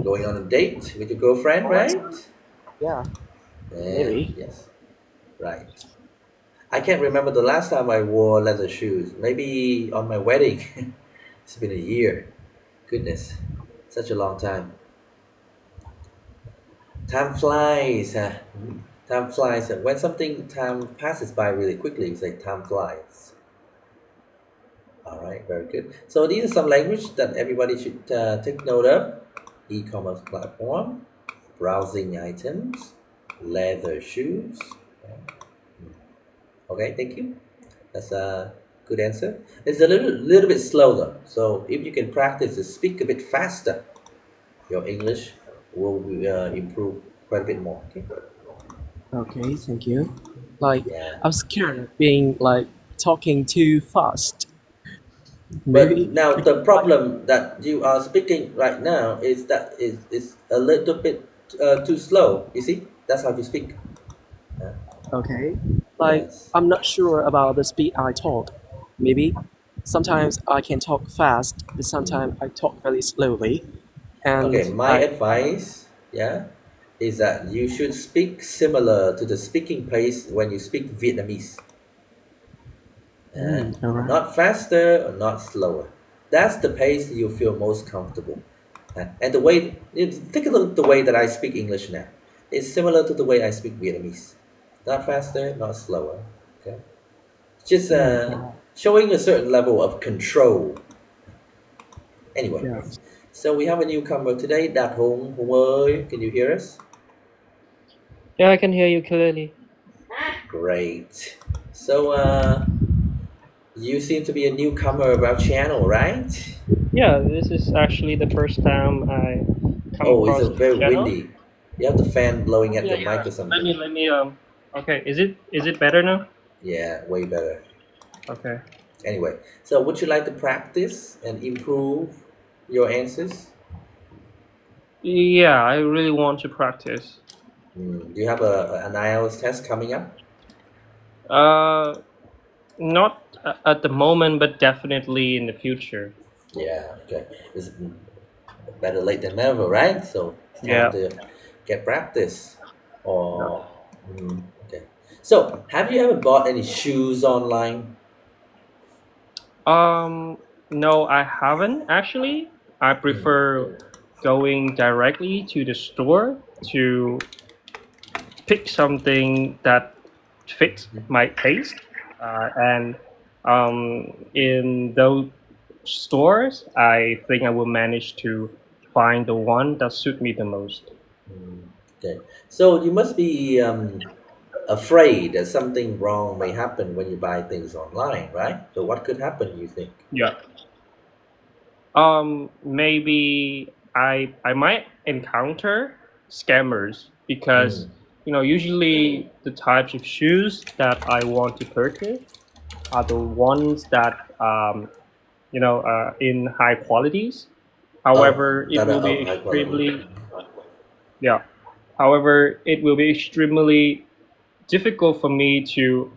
Going on a date with your girlfriend, what? right? Yeah, Yeah, maybe. yes, right. I can't remember the last time I wore leather shoes. Maybe on my wedding. It's been a year. Goodness, such a long time. Time flies. Time flies. When something time passes by really quickly, it's like time flies. All right, very good. So these are some language that everybody should take note of. E-commerce platform, browsing items, leather shoes. Okay, thank you. That's a good answer. It's a little bit slow though. So if you can practice to speak a bit faster, your English will improve quite a bit more. Okay. Okay, thank you. Like Yeah. I'm scared of being like talking too fast. But Maybe now because the problem that you are speaking right now is that is a little bit too slow. You see, that's how you speak. okay. Like Yes. I'm not sure about the speed I talk. Maybe sometimes I can talk fast, but sometimes I talk very slowly. And Okay. My I advice, yeah, is that you should speak similar to the speaking pace when you speak Vietnamese. all right. Not faster or not slower. That's the pace you feel most comfortable. And the way, take a look at the way that I speak English now. It's similar to the way I speak Vietnamese. Not faster, not slower. Okay, just showing a certain level of control. Anyway, Yeah. so we have a newcomer today, Đạt Hùng. Hùng ơi, can you hear us? Yeah, I can hear you clearly. Great. So you seem to be a newcomer of our channel, right? Yeah, this is actually the first time I come Oh, it's across a very this channel. windy. You have the fan blowing at Yeah, your mic or Let something. me okay, is it better now? Yeah, way better. Okay. Anyway, so would you like to practice and improve your answers? Yeah, I really want to practice. Do you have an IELTS test coming up? Not at the moment, but definitely in the future. Yeah, okay. It's better late than never, right? So it's time to get practice. Or okay. So have you ever bought any shoes online? No, I haven't actually. I prefer going directly to the store to pick something that fits my taste. And in those stores, I think I will manage to find the one that suit me the most. Okay. So you must be afraid that something wrong may happen when you buy things online, right? So what could happen, you think? Yeah. Maybe I might encounter scammers because usually the types of shoes that I want to purchase are the ones that in high qualities. However, it That will are be of high quality. extremely yeah. However, it will be extremely difficult for me to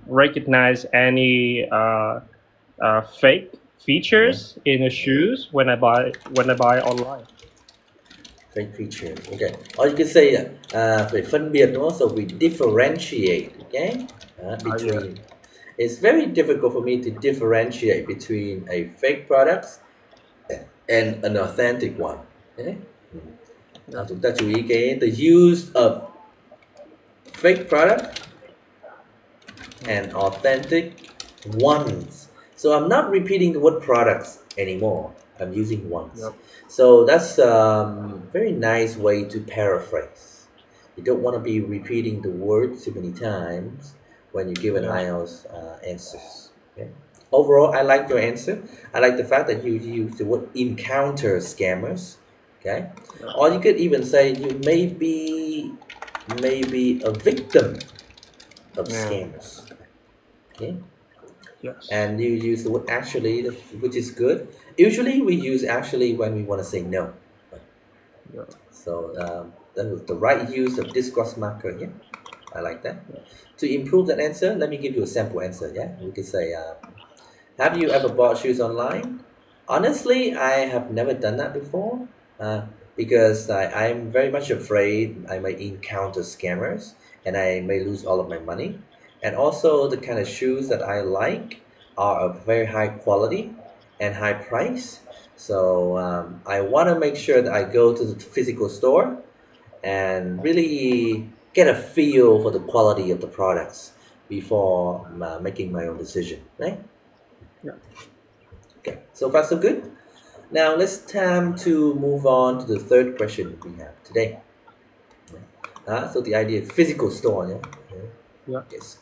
recognize any fake features in the shoes when I buy online. Fake features. Okay. Or you can say phải phân biệt, đúng không? So we differentiate, okay? Between. It's very difficult for me to differentiate between a fake product and an authentic one. Okay? Chúng ta chú ý the use of fake product and authentic ones. So I'm not repeating the word products anymore. I'm using ones. So that's a very nice way to paraphrase. You don't want to be repeating the word too many times when you give an IELTS answers. Okay? Overall, I like your answer. I like the fact that you use the word encounter scammers. Okay, or you could even say you may be a victim of scams. Okay. Yes. And you use the word actually, which is good. Usually we use actually when we want to say no. So that was the right use of discourse marker. Yeah, I like that. To improve that answer, let me give you a sample answer. Yeah, we could say, have you ever bought shoes online? Honestly, I have never done that before. Because I'm very much afraid I might encounter scammers and I may lose all of my money. And also the kind of shoes that I like are of very high quality and high price. So I want to make sure that I go to the physical store and really get a feel for the quality of the products before making my own decision, right? Yeah. Okay, so far so good. Now let's time to move on to the third question we have today. So the idea of physical store. Yeah. Yes.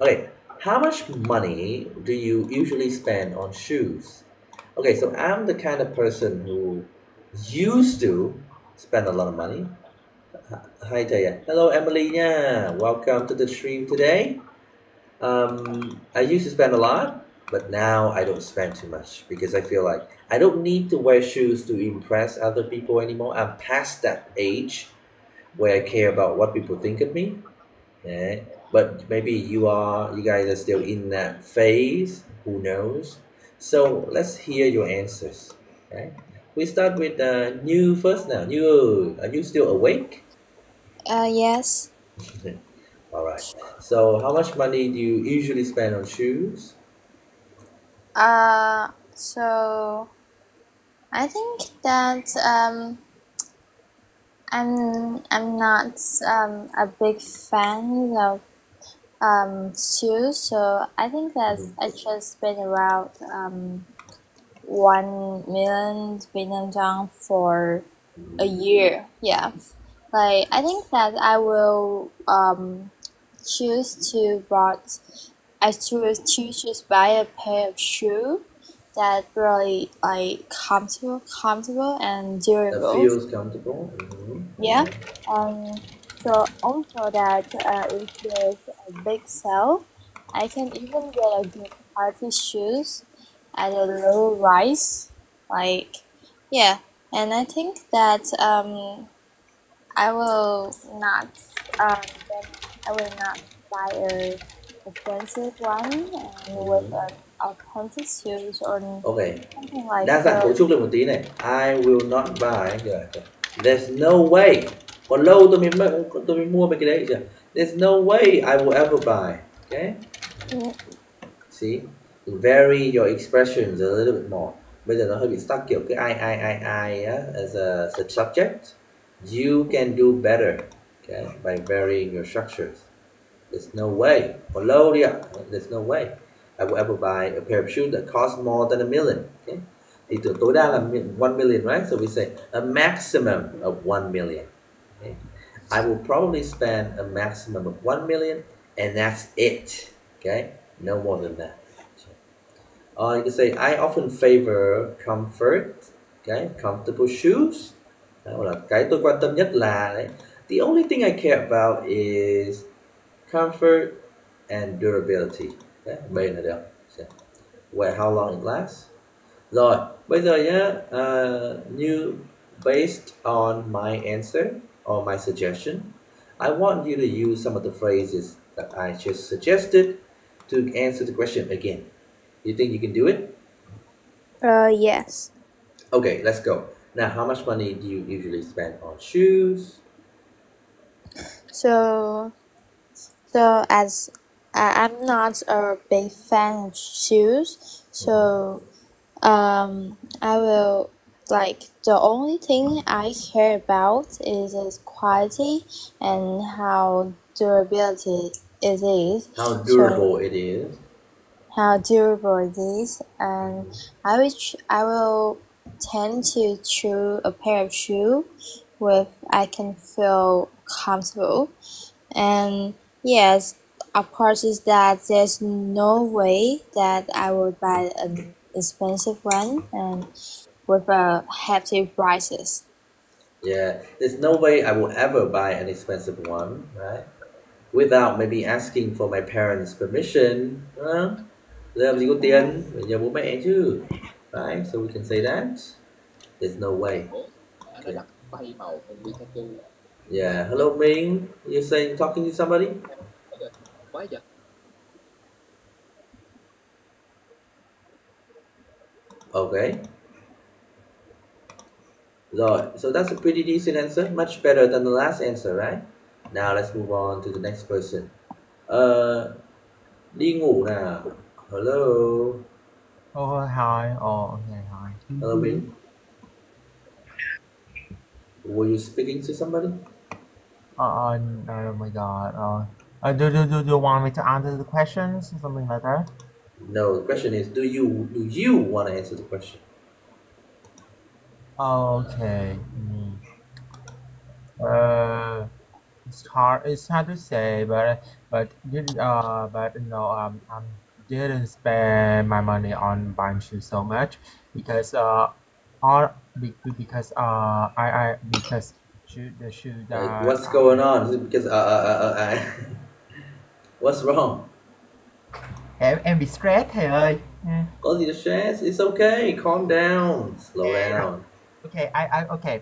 Okay. How much money do you usually spend on shoes? Okay, so I'm the kind of person who used to spend a lot of money. Hi Taya. Hello Emily. Yeah. Welcome to the stream today. I used to spend a lot, but now I don't spend too much because I feel like I don't need to wear shoes to impress other people anymore. I'm past that age where I care about what people think of me. Yeah. But maybe you guys are still in that phase. Who knows? So let's hear your answers. Okay. We start with New first now. New, are you still awake? Yes. All right. So how much money do you usually spend on shoes? So I think that I'm not a big fan of shoes, so I think that I just spend around 1 million Vietnam dong for a year. Yeah, like I think that I will choose to bought I choose to buy a pair of shoe that really like comfortable and That durable. feels comfortable. Yeah. So also that if there's a big sale, I can even get a good quality shoes at a low price. Like, yeah. And I think that I will not then I will not buy a expensive one and with an authentic shoes or Okay, something like đa dạng cấu trúc lên một tí này. I will not buy. There's no way. Còn lâu tôi mới mua mấy cái đấy chưa? There's no way I will ever buy. Okay. See, vary your expressions a little bit more. Bây giờ nó hơi bị stuck kiểu cái I as a subject. You can do better, okay, by varying your structures. There's no way. Còn lâu đi ạ. There's no way I will ever buy a pair of shoes that cost more than 1 million. Okay. Thì tưởng tối đa là 1 million, right? So we say a maximum of 1 million. Okay. I will probably spend a maximum of 1 million, and that's it. Okay, no more than that. You can say I often favor comfort. Okay, comfortable shoes. Đó là cái tôi quan tâm nhất là đấy. The only thing I care about is comfort and durability. Okay, bên là được. Well, how long it lasts. Rồi, bây giờ nhá, như based on my answer or my suggestion, I want you to use some of the phrases that I just suggested to answer the question again. You think you can do it? Yes. Okay, let's go. Now, how much money do you usually spend on shoes? So as I'm not a big fan of shoes, so I will like the only thing I care about is its quality and how durability it is. How durable it is. How durable it is, and I will tend to choose a pair of shoes with I can feel comfortable. And yes, of course, is that there's no way that I would buy an expensive one and with a hefty prices. Yeah, there's no way I will ever buy an expensive one, right? Without maybe asking for my parents' permission. Làm gì có tiền, phải nhờ bố mẹ chứ. Right, so we can say that. There's no way. Okay. Yeah, hello Mình. You're saying talking to somebody? Okay. Rồi, so that's a pretty decent answer, much better than the last answer, right? Now let's move on to the next person. Đi ngủ nào. Hello. Oh, hi. Oh, okay, hi. Hello Mình. Were you speaking to somebody? Oh my God. Do you want me to answer the questions or something like that? No, the question is, do you want to answer the question? Okay. It's hard to say, but didn't spend my money on buying shoes so much because the shoe that Like, what's going on? Is it because what's wrong? em bị stress thầy ơi. Có gì to stress? It's okay. Calm down. Slow down. Okay, okay.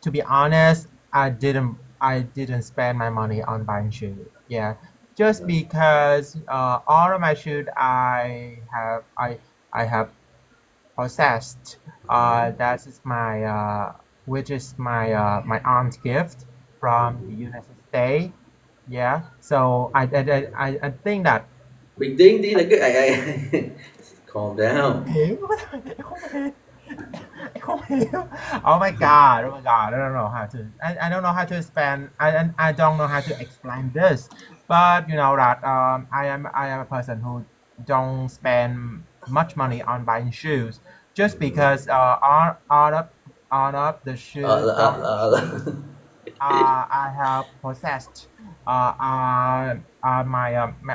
To be honest, I didn't spend my money on buying shoes. Yeah, just because all of my shoes I have possessed. That is my which is my aunt's gift from the United States. Yeah, so I think that Bình tĩnh tí là cứ calm down. Hiểu không hiểu. Oh my god, oh my god, I don't know how to. I don't know how to explain. I don't know how to explain this. But you know that I am a person who don't spend much money on buying shoes just because all of the shoes I have possessed my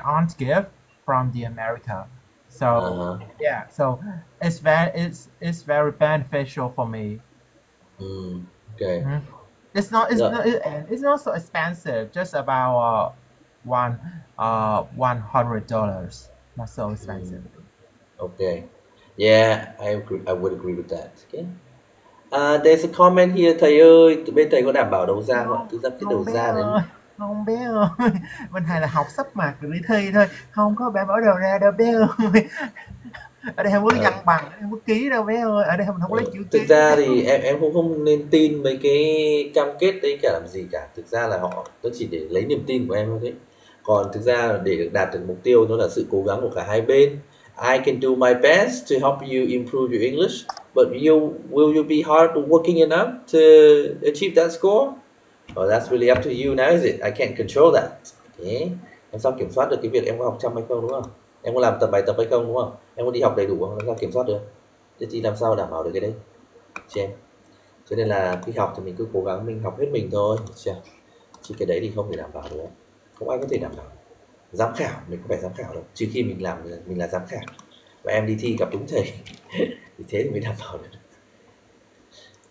aunt's gift from the America. So yeah, so it's very beneficial for me. Okay. It's not so expensive. Just about $100. Not so expensive. Okay. Yeah, I agree. I would agree with that. Okay. There's a comment here, thầy ơi, bên thầy có đảm bảo đầu ra không ạ? Thực ra cái đầu Không bé ra này ơi, không bé ơi. Bên thầy là học sắp mặt rồi đi thi thôi, không có bảo đầu ra đâu bé ơi. Ở đây không có văn bằng, không có ký đâu bé ơi. Ở đây mình không có lấy chữ ký. Thực ra thì em cũng không nên tin mấy cái cam kết đấy cả làm gì cả. Thực ra là nó chỉ để lấy niềm tin của em thôi đấy. Còn thực ra để đạt được mục tiêu nó là sự cố gắng của cả hai bên. I can do my best to help you improve your English, but will you be hard working enough to achieve that score? Well, that's really up to you now, is it? I can't control that. Okay. Làm sao kiểm soát được cái việc em có học chăm hay không, đúng không? Em có làm bài tập hay không, đúng không? Em có đi học đầy đủ không? Làm sao kiểm soát được? Thế thì làm sao đảm bảo được cái đấy? Chị em. Cho nên là khi học thì mình cứ cố gắng mình học hết mình thôi. Chứ cái đấy thì không thể đảm bảo được. Không ai có thể đảm bảo. Giám khảo mình không phải giám khảo đâu, trừ khi mình là giám khảo và em đi thi gặp đúng thầy thì thế thì mới đảm bảo được.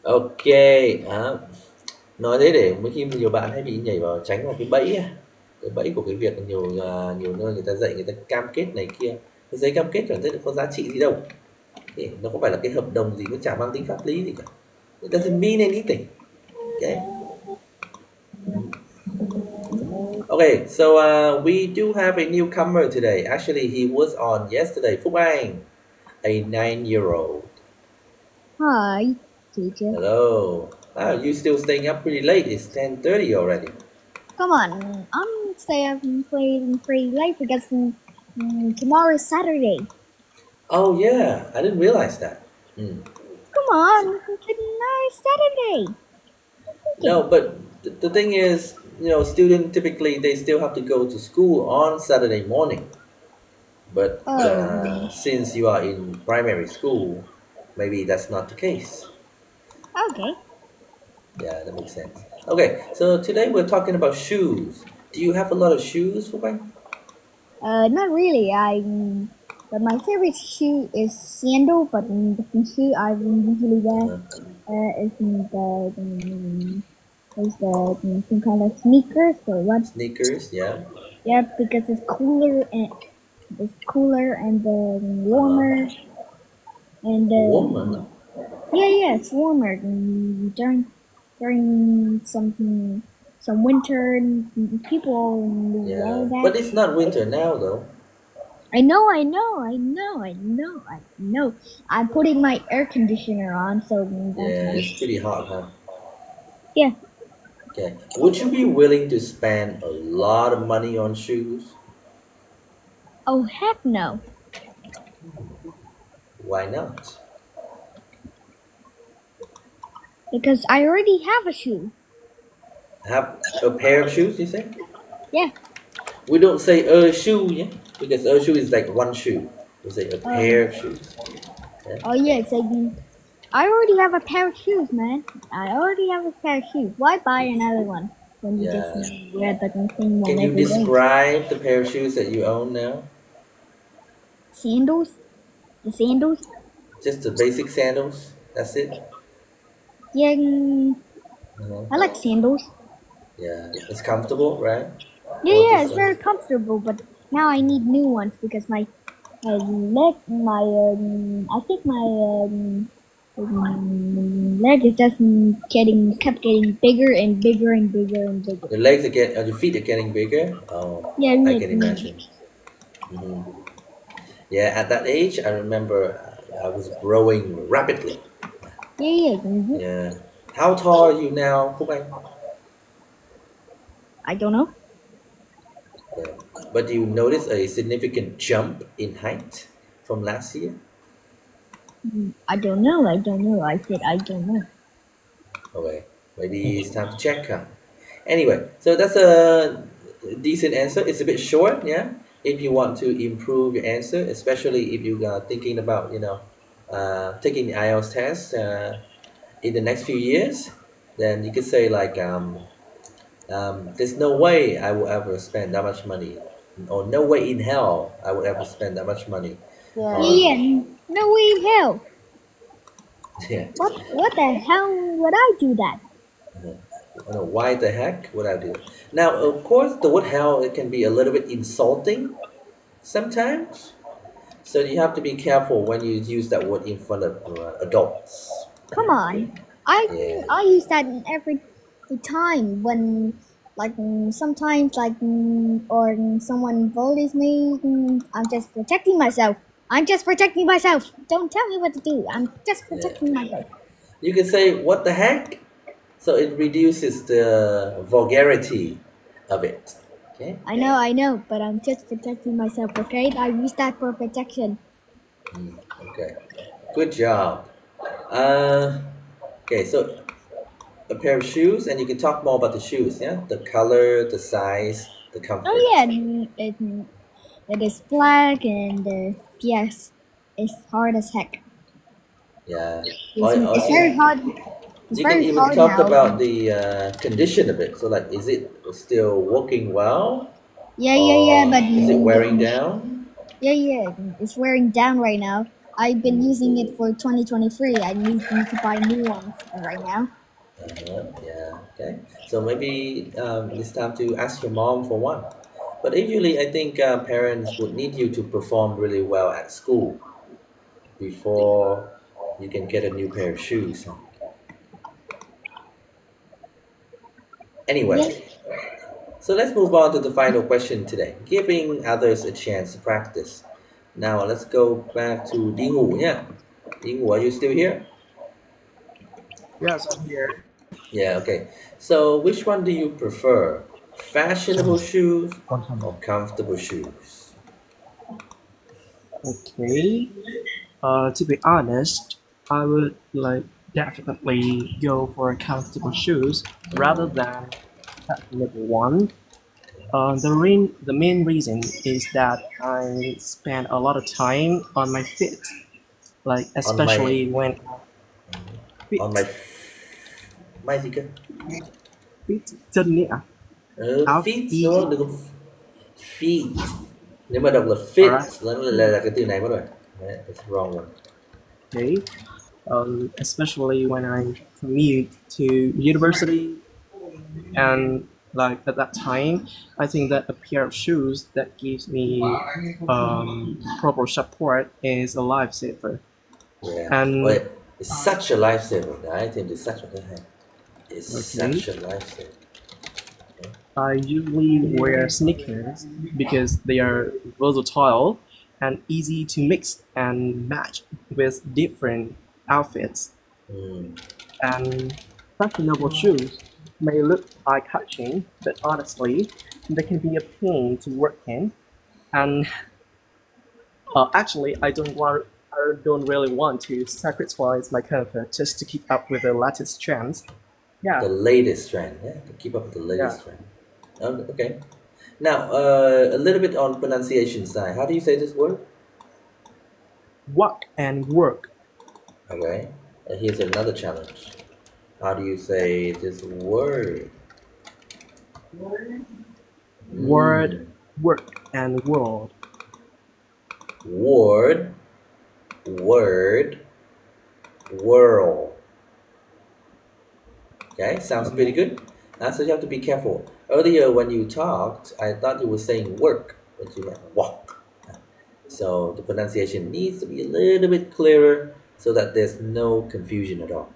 Ok, nói thế để mấy khi nhiều bạn hay bị nhảy vào tránh vào cái bẫy của cái việc nhiều nơi người ta dạy người ta cam kết này kia, cái giấy cam kết chẳng thấy có giá trị gì đâu, thì nó không phải là cái hợp đồng gì, nó chẳng mang tính pháp lý gì cả. It doesn't mean anything. Okay. Okay, so we do have a newcomer today. Actually, he was on yesterday. Phúc Anh, a 9-year-old. Hi, teacher. Hello. You still staying up pretty late. It's 10:30 already. Come on, I'm staying pretty late because tomorrow is Saturday. Oh yeah, I didn't realize that. Come on, tomorrow is Saturday. No, but the thing is, you know, students typically they still have to go to school on Saturday morning. But since you are in primary school, maybe that's not the case. Okay. Yeah, that makes sense. Okay, so today we're talking about shoes. Do you have a lot of shoes, Phúc Anh? Not really. But my favorite shoe is sandal. But the shoe I usually wear is some kind of sneakers or what? Sneakers, yeah. Yeah, because it's cooler and warmer. And warmer. Yeah, it's warmer during some winter. People wear that. But it's not winter now, though. I know. I put in my air conditioner on, so yeah, it's pretty hot, huh? Yeah. Okay. Would you be willing to spend a lot of money on shoes? Oh, heck no. Why not? Because I already have a shoe. Have a pair of shoes, you say? Yeah. We don't say a shoe, yeah? Because a shoe is like one shoe. We say a pair of shoes. Yeah? Oh, yeah, it's like, I already have a pair of shoes, man. I already have a pair of shoes. Why buy another one when you just wear the same one Can you every day? describe the pair of shoes that you own now? Sandals? The sandals? Just the basic sandals? That's it? Yeah, I like sandals. Yeah, it's comfortable, right? Yeah, it's very comfortable, but now I need new ones because my leg is just kept getting bigger and bigger and bigger and bigger. Your legs your feet are getting bigger? Oh, yeah, I can imagine. Yeah, at that age, I remember I was growing rapidly. Yeah. How tall are you now, Phúc Anh? I don't know. Yeah. But do you notice a significant jump in height from last year? I don't know. I don't know. I said I don't know. Okay, maybe it's time to check. Huh? Anyway, so that's a decent answer. It's a bit short, yeah. If you want to improve your answer, especially if you are thinking about, taking the IELTS test in the next few years, then you could say like, there's no way I will ever spend that much money, or no way in hell I would ever spend that much money Yeah. on, Yeah, no way in hell. yeah. What the hell would I do that? I don't know, why the heck would I do it? Now, of course, the word hell, it can be a little bit insulting sometimes. So you have to be careful when you use that word in front of adults. Come on. I Yeah. I use that in every time when like sometimes like or someone bullies me. I'm just protecting myself. I'm just protecting myself. Don't tell me what to do. I'm just protecting myself. You can say, what the heck? So it reduces the vulgarity of it. Okay? I know, but I'm just protecting myself, okay? I use that for protection. Okay. Good job. Okay, so a pair of shoes, and you can talk more about the shoes, yeah? The color, the size, the comfort. Oh yeah, it is black and yes, it's hard as heck. Yeah. It's very hard. It's You can very even hard talk now. about the condition of it. So, like, is it still working well? Yeah, but Is it wearing down? yeah, it's wearing down right now. I've been using it for 2023. I need to buy new ones right now. Yeah. Okay. So maybe it's time to ask your mom for one. But usually, I think parents would need you to perform really well at school before you can get a new pair of shoes. Anyway, so let's move on to the final question today, giving others a chance to practice. Now let's go back to Đi Ngủ nha. Đi Ngủ, are you still here? Yes, I'm here. Yeah, okay. So which one do you prefer? Fashionable shoes or comfortable shoes? Okay. To be honest, I would like definitely go for comfortable shoes rather than fashionable one. The main reason is that I spend a lot of time on my feet, like especially when feet, On my mai gì cơ? feet chân nhỉ? Áo Feet feet. đúng không? Đừng có feet. Nếu mà đọc là fit Alright. là cái từ này mất rồi. It's wrong one. Okay. Especially when I commute to university, and like at that time, I think that a pair of shoes that gives me proper support is a lifesaver. Yeah. And Wait, it's such a lifesaver. I think it's such a such a lifesaver. I usually wear sneakers because they are versatile and easy to mix and match with different outfits. And fashionable shoes may look eye-catching, but honestly, they can be a pain to work in. And actually, I don't really want to sacrifice my comfort just to keep up with the latest trends. Yeah. The latest trend, yeah, to keep up with the latest trend. Okay. Now, a little bit on pronunciation side. How do you say this word? Walk and work. Okay. And here's another challenge. How do you say this word? Word, work, and world. Word, word, world. Okay, sounds pretty good. So you have to be careful. Earlier when you talked, I thought you were saying work, but you meant walk. So the pronunciation needs to be a little bit clearer so that there's no confusion at all.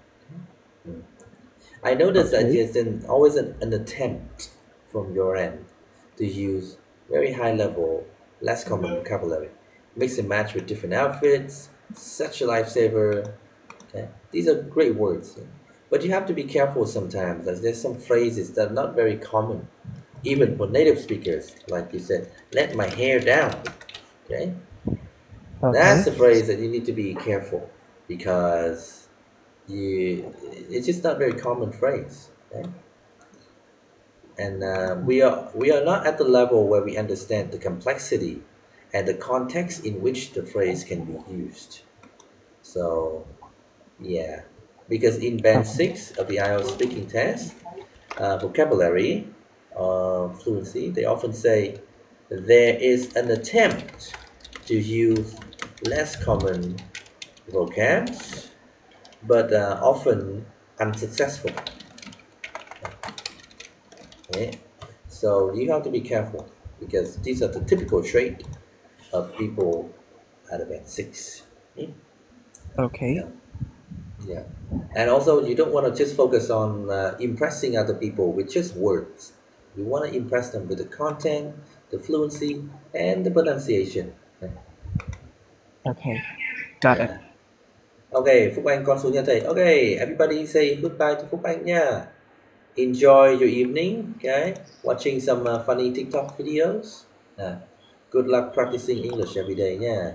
I noticed that there's always an attempt from your end to use very high level, less common vocabulary. Mix and match with different outfits, such a lifesaver. Okay? These are great words. But you have to be careful sometimes, as there's some phrases that are not very common even for native speakers, like you said, let my hair down. Okay, that's the phrase that you need to be careful, because it's just not very common phrase. Okay? And we are not at the level where we understand the complexity and the context in which the phrase can be used. So yeah, because in band 6 of the IELTS speaking test, vocabulary, fluency, they often say there is an attempt to use less common vocabs, but often unsuccessful. Okay? So you have to be careful, because these are the typical trait of people at a band 6. Okay. Yeah. Yeah, and also you don't want to just focus on impressing other people with just words. You want to impress them with the content, the fluency, and the pronunciation. Okay. Got it. Yeah. Okay, Phúc Anh con số nha thầy. Okay, everybody say goodbye to Phúc Anh nha. Enjoy your evening, okay? Watching some funny TikTok videos. Good luck practicing English every day nha.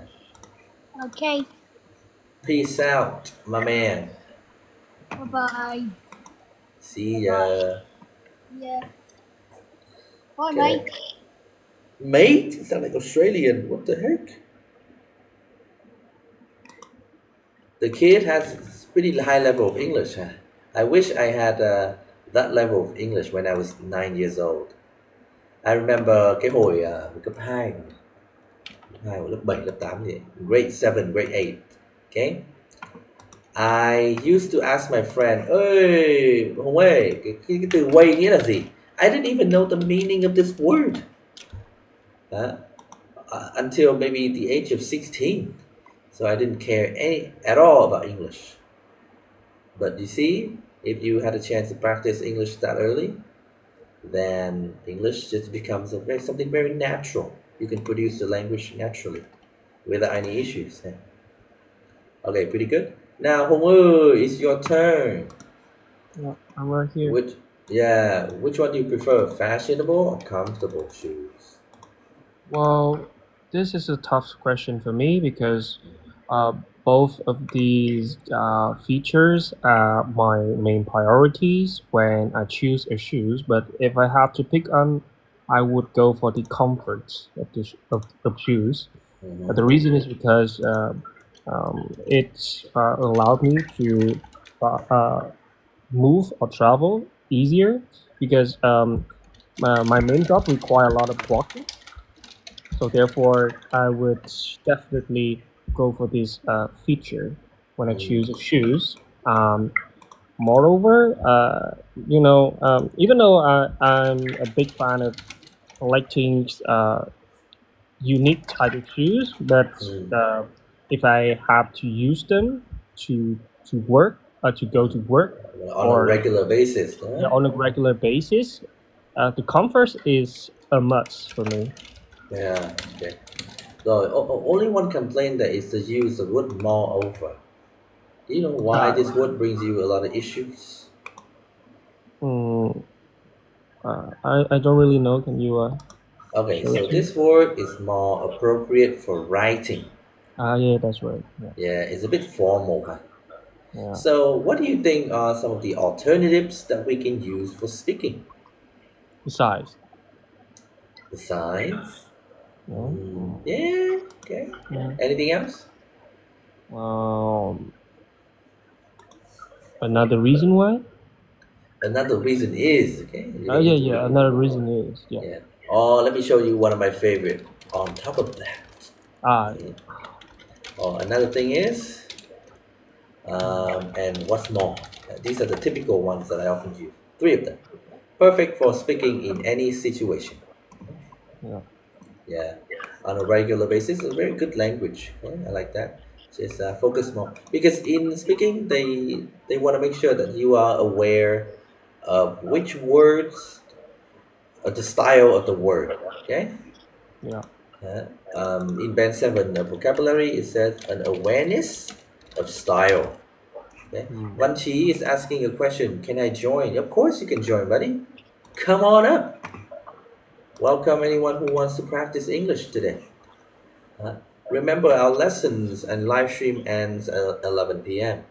Okay. Peace out, my man. Bye-bye. See ya. Yeah. Bye, Okay. mate. Mate? You sound like Australian. What the heck? The kid has pretty high level of English. Huh? I wish I had that level of English when I was 9 years old. I remember cái hồi cấp 2, lớp 7, lớp 8 gì, grade 7, grade 8. Okay? I used to ask my friend, ơi, Hùng ơi, cái từ way nghĩa là gì? I didn't even know the meaning of this word. Until maybe the age of 16. So I didn't care at all about English. But you see, if you had a chance to practice English that early, then English just becomes something very natural. You can produce the language naturally without any issues. Okay, pretty good. Now, Hongwoo, it's your turn. Yeah, I'm right here. Which one do you prefer, fashionable or comfortable shoes? Well, this is a tough question for me because both of these features are my main priorities when I choose a shoes. But if I have to pick on, I would go for the comfort of shoes. The reason is because it allowed me to move or travel easier, because my main job require a lot of walking. So therefore, I would definitely go for this feature when I choose shoes. Moreover, even though I'm a big fan of collecting unique type of shoes, but if I have to use them to work, to go to work on a regular basis, on a regular basis, the comfort is a must for me. Yeah, okay. So only one complaint that is the use of word moreover. Do you know why this word brings you a lot of issues? I don't really know. Can you? Okay, so this word is more appropriate for writing. Yeah, that's right. Yeah, it's a bit formal, huh? Yeah. So what do you think are some of the alternatives that we can use for speaking? Besides? Yeah, okay. Yeah. Anything else? Another reason why? Another reason is, okay? Yeah. Another reason is, yeah. Oh, let me show you one of my favorite. On top of that. Another thing is, and what's more? These are the typical ones that I often use. 3 of them. Perfect for speaking in any situation. Yeah. On a regular basis, a very good language. I like that. Just focus more, because in speaking, they want to make sure that you are aware of which words, the style of the word. Okay. Yeah. In band 7 vocabulary, it says an awareness of style. Okay. Wan Chi is asking a question. Can I join? Of course you can join, buddy. Come on up. welcome anyone who wants to practice English today. Remember, our lessons and live stream ends at 11 p.m.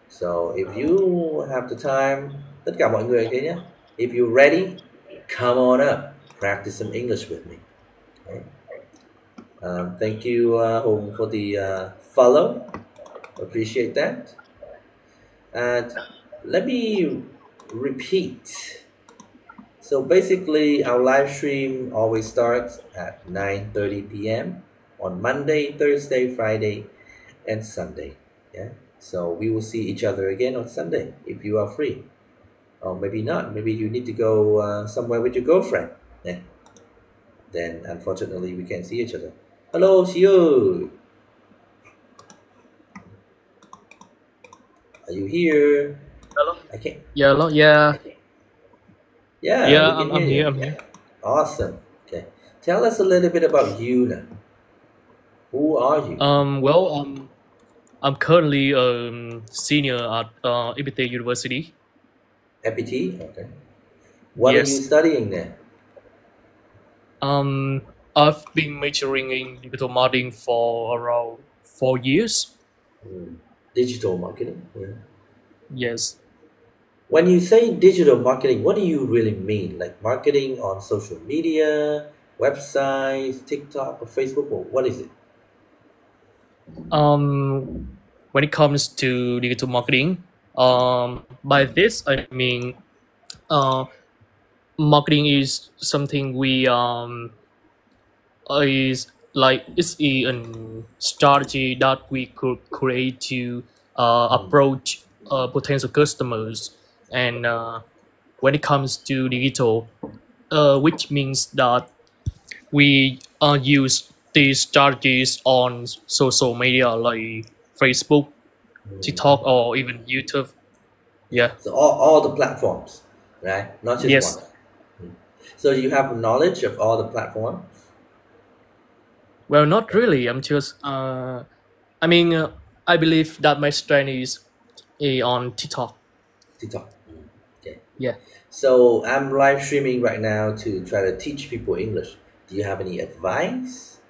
So if you have the time, tất cả mọi người thế nhé. If you're ready, come on up, practice some English with me. Okay. Thank you, Hùng, for the follow. Appreciate that. And let me repeat. So basically, our live stream always starts at 9:30 p.m. on Monday, Thursday, Friday, and Sunday. Yeah. So we will see each other again on Sunday if you are free. Or maybe not. Maybe you need to go somewhere with your girlfriend. Yeah. Then unfortunately we can't see each other. Hello, Siu. Are you here? Hello. I can't. Yeah, hello. Yeah. Yeah. Yeah, we can I'm hear you. here. I'm here. Awesome. Okay. Tell us a little bit about you now. Who are you? Well, I'm currently a senior at EPT University. FPT? Okay. What are you Yes. studying there? I've been majoring in digital marketing for around 4 years. Digital marketing. Yeah. Yes. When you say digital marketing, what do you really mean? Like marketing on social media, websites, TikTok, or Facebook, or what is it? When it comes to digital marketing, by this I mean, marketing is something we is like it's a strategy that we could create to approach potential customers, and when it comes to digital, which means that we use these strategies on social media like Facebook, TikTok, or even YouTube. Yeah. So all the platforms, right? Not just Yes. one. So you have knowledge of all the platforms? Well, not really. I'm just. I mean, I believe that my strength is on TikTok. TikTok. Okay. Yeah. So I'm live streaming right now to try to teach people English. Do you have any advice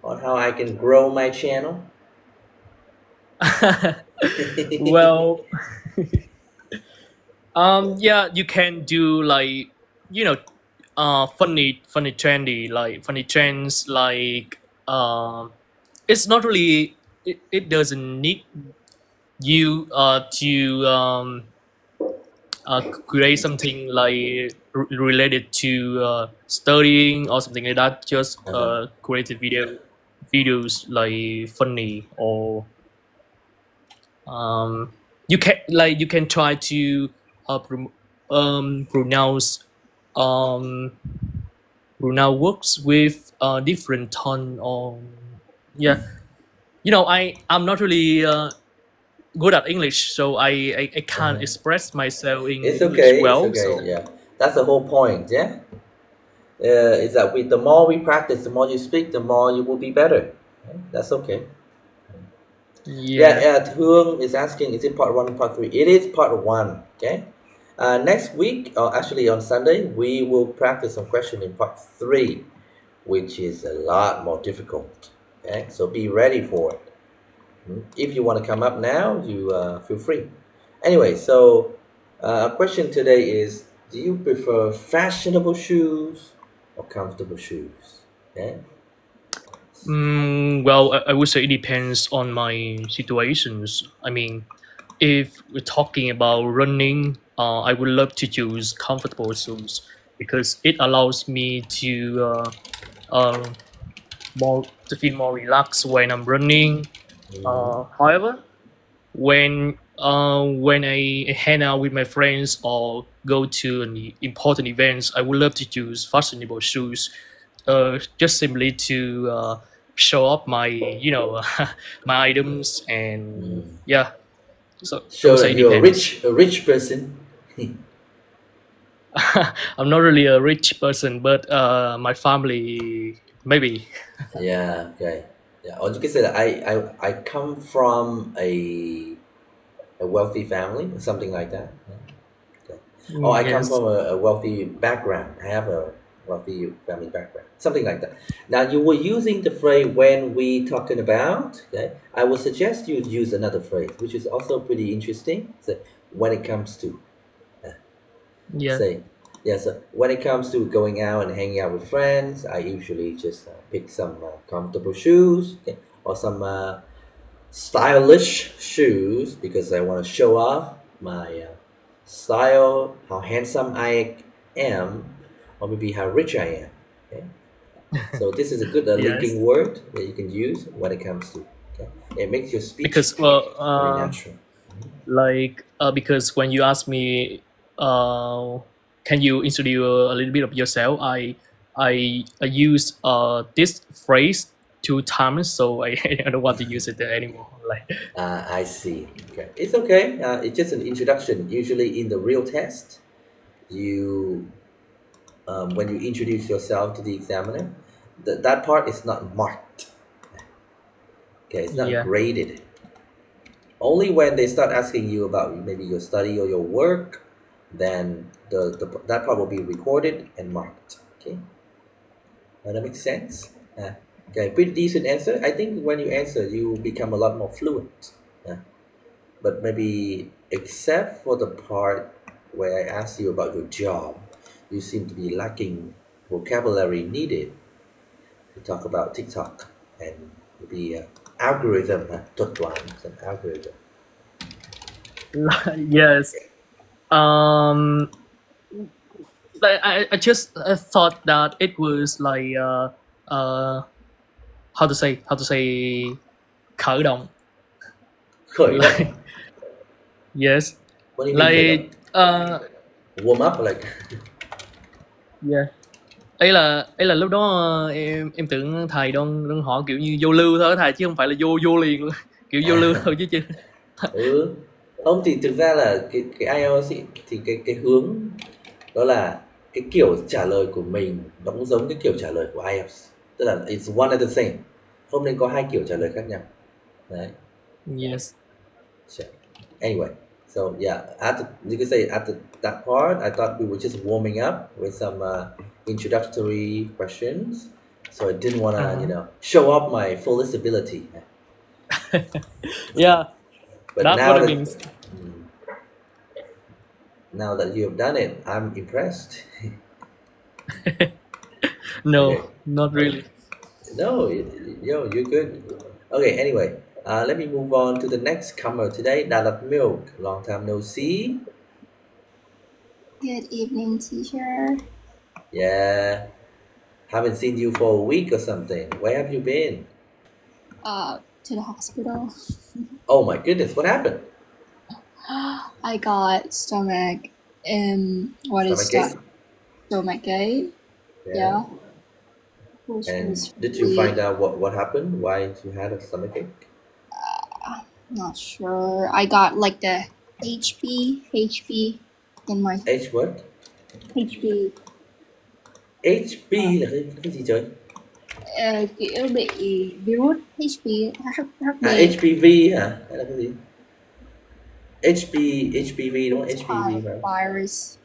on how I can grow my channel? Well, yeah, you can do like, you know, funny trendy, like funny trends, like it's not really, it doesn't need you to create something like related to studying or something like that. Just create videos like funny, or you can try to pronounce words with different tone, or yeah, I'm not really good at English, so I can't express myself in It's English okay. well. It's okay. So Yeah, that's the whole point. Yeah, is that the more we practice, the more you speak, the more you will be better. That's okay. Yeah. Thương is asking, is it part 1 and part 3? It is part 1. Okay. Next week, or actually on Sunday, we will practice some question in part 3, which is a lot more difficult. Okay, so be ready for it. If you want to come up now, you feel free. Anyway, so our question today is: do you prefer fashionable shoes or comfortable shoes? Okay. well, I would say it depends on my situations. I mean, if we're talking about running, I would love to choose comfortable shoes because it allows me to feel more relaxed when I'm running. However, when I hang out with my friends or go to an important events, I would love to choose fashionable shoes, just simply to show up my my items, and yeah. So So it you're depends. a rich person. I'm not really a rich person, but my family maybe. Yeah. Okay. Yeah. Or you can say that I come from a wealthy family, or something like that. Yeah. Okay. Or I come Yes. from a wealthy background. I have a What for you, family background, something like that. Now you were using the phrase when we talking about. Okay, I would suggest you use another phrase, which is also pretty interesting. So when it comes to, Yeah. say, yeah. So when it comes to going out and hanging out with friends, I usually just pick some comfortable shoes, okay, or some stylish shoes because I want to show off my style, how handsome I am, or maybe how rich I am. Okay, so this is a good Yes. linking word that you can use when it comes to. Okay, it makes your speech Because very natural. because when you ask me, can you introduce a little bit of yourself? I use this phrase 2 times, so I I don't want to use it anymore. Like I see. Okay, it's okay. It's just an introduction. Usually in the real test, you when you introduce yourself to the examiner, that part is not marked. Okay, it's not yeah, graded. Only when they start asking you about maybe your study or your work, then that part will be recorded and marked. Okay, now that makes sense. Okay, pretty decent answer. I think when you answer, you become a lot more fluent. But maybe except for the part where I asked you about your job, you seem to be lacking vocabulary needed to talk about TikTok and maybe algorithm, thuật toán, an algorithm. yes. Like I just thought that it was like how to say khởi động. Khởi động. Like yes, What do you mean khởi like động? Warm up like. yeah. Ấy là lúc đó em tưởng thầy đang hỏi kiểu như vô lưu thôi thầy, chứ không phải là vô liền luôn. Kiểu vô lưu thôi chứ. Không thì thực ra là cái IELTS ý, thì cái hướng đó là cái kiểu trả lời của mình nó cũng giống cái kiểu trả lời của IELTS, tức là it's one and the same, không nên có hai kiểu trả lời khác nhau. Đấy. Yes. Anyway, so yeah, you could say that part, I thought we were just warming up with some introductory questions, so I didn't want to, show off my fullest ability. Yeah. But That's now what it that means. now that you have done it, I'm impressed. No, Okay. not really. No, you're good. Okay, anyway, let me move on to the next comer today, Dalat Milk. Long time no see. Good evening, teacher. Yeah, haven't seen you for a week or something. Where have you been? To the hospital. Oh my goodness, what happened? I got stomach. What is Stomachache? that? Stomachache. Yeah. And did you find out what happened? Why you had a stomachache? Not sure. I got like the HP in my H what? HP. HP là cái gì trời? Kiểu bị virus HP. HPV hả? Hay là cái gì? HPV đúng không? HPV mà. Virus.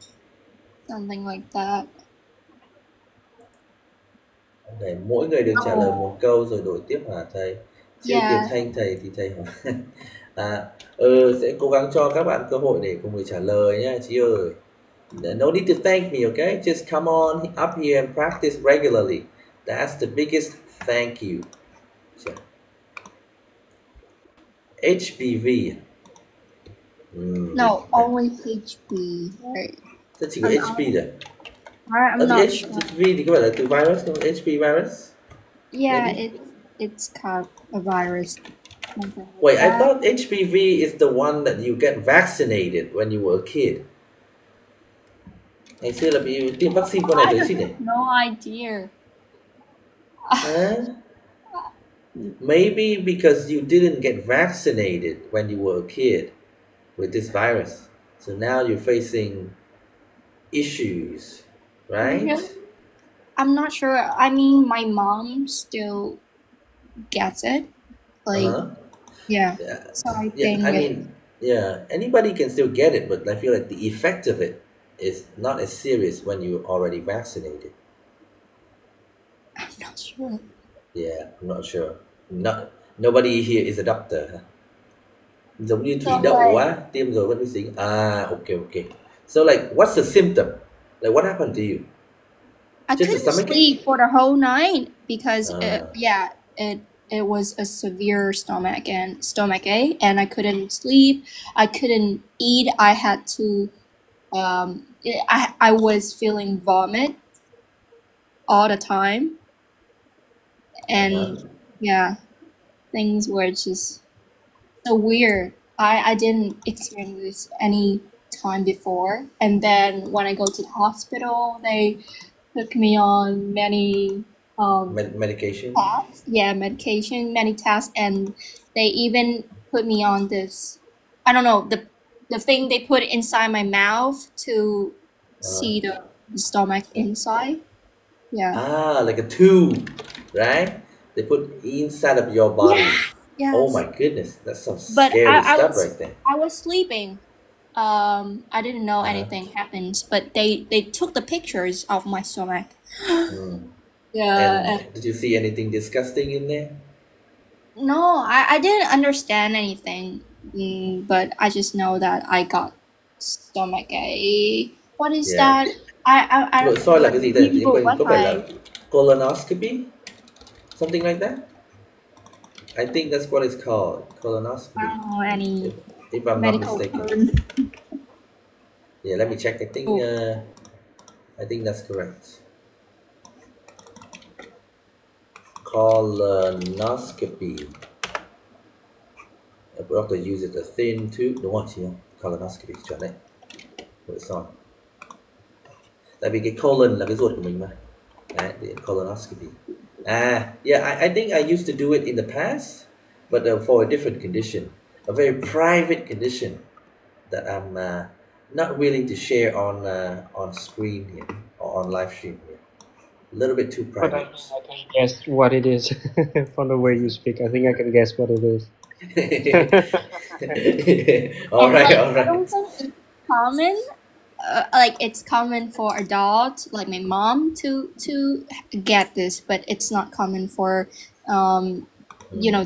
Something like that. Để mỗi người được trả lời một câu rồi đổi tiếp hả thầy? Chưa kịp thanh thầy thì thầy hỏi. Sẽ cố gắng cho các bạn cơ hội để cùng người trả lời nhé chị ơi. No need to thank me, okay? Just come on up here and practice regularly. That's the biggest thank you. So, HPV. No, only HP. Right. Thế chỉ có HP thôi. I'm not sure. HPV thì có phải là từ virus không? HP virus? Yeah, it's called a virus. Wait, I thought HPV is the one that you get vaccinated when you were a kid. Ngày xưa là bị tiêm vaccine con này tới xí nhỉ? No idea. Maybe because you didn't get vaccinated when you were a kid with this virus. So now you're facing issues, right? Yeah. I'm not sure. I mean, my mom still gets it. Like, yeah. So I think. Anybody can still get it, but I feel like the effect of it is not as serious when you're already vaccinated. not sure. Yeah, I'm not sure. Nobody here is a doctor. Giống như thủy So đậu like á, tiêm rồi vẫn bị dính. Okay. So like, what's the symptom? Like, what happened to you? I Just a couldn't stomachache? sleep for the whole night because it was a severe stomachache, and I couldn't sleep. I couldn't eat. I had to. I was feeling vomit all the time, and yeah, things were just so weird. I didn't experience this any time before, and then when I go to the hospital, they took me on many Medication? tests. Yeah, medication, many tests, and they even put me on this. I don't know, the thing they put inside my mouth to see the stomach inside. Yeah. Like a tube, right? They put inside of your body. Yes. Oh my goodness, that's some But scary stuff right there. I was sleeping. I didn't know anything happened, but they took the pictures of my stomach. Yeah. And did you see anything disgusting in there? No, I didn't understand anything, but I just know that I got stomachache. What is that? I Nội soi là cái gì đây? Google Có phải là what colonoscopy? Something like that? I think that's what it's called, colonoscopy. I don't know any If I'm not medical mistaken. term. Yeah, let me check. I think that's correct. Colonoscopy. A doctor uses a thin tube. Đúng không chị không? Colonoscopy chuẩn đấy. Nội soi. Tại vì cái colon là cái ruột của mình mà. Đấy, colonoscopy. Yeah, I think I used to do it in the past, but for a different condition, a very private condition that I'm not willing to share on screen here or on live stream here. A little bit too But private. I can guess what it is from the way you speak. I think I can guess what it is. all right. I don't think it's common. Like it's common for adults like my mom to get this, but it's not common for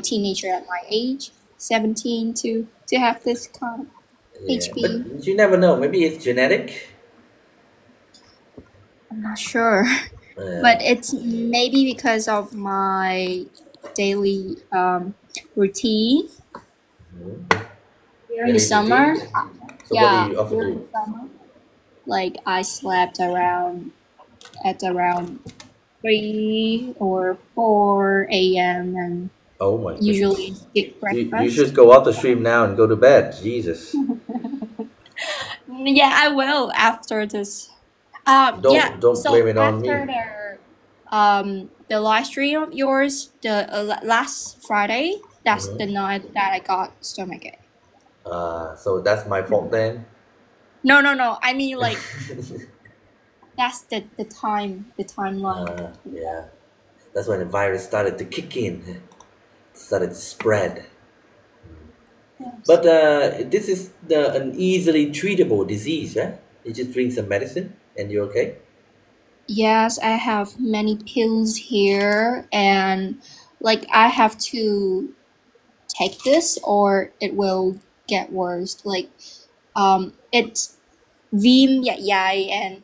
teenager at my age, 17, to have this kind of HB. But you never know. Maybe it's genetic. I'm not sure. But it's maybe because of my daily routine during the summer. So what do you often during do? the summer, like I slept around 3 or 4 a.m. and Oh my goodness. usually skip breakfast. You should go off the stream now and go to bed. Jesus. Yeah, I will after this. Don't blame it on me. After the live stream of yours, the last Friday, that's the night that I got stomachache. So that's my fault then. No. I mean like that's the timeline. Yeah, that's when the virus started to kick in, started to spread. Yes. But this is an easily treatable disease, right? You just drink some medicine and you're okay. Yes, I have many pills here, and like I have to take this or it will get worse. Like it's viêm dạ dày and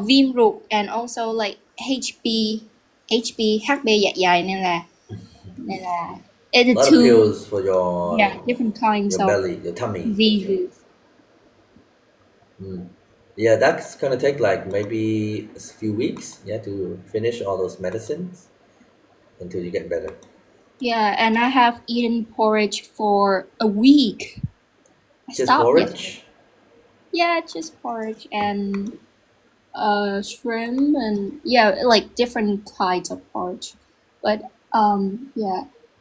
viêm ruột, and also like HB dạ dày, nên là it's A lot of pills for your different kinds your of belly, your tummy. diseases. Yeah, that's gonna take like maybe a few weeks, to finish all those medicines until you get better. Yeah, and I have eaten porridge for a week. Just porridge? Yeah, just porridge and shrimp and like different kinds of porridge. But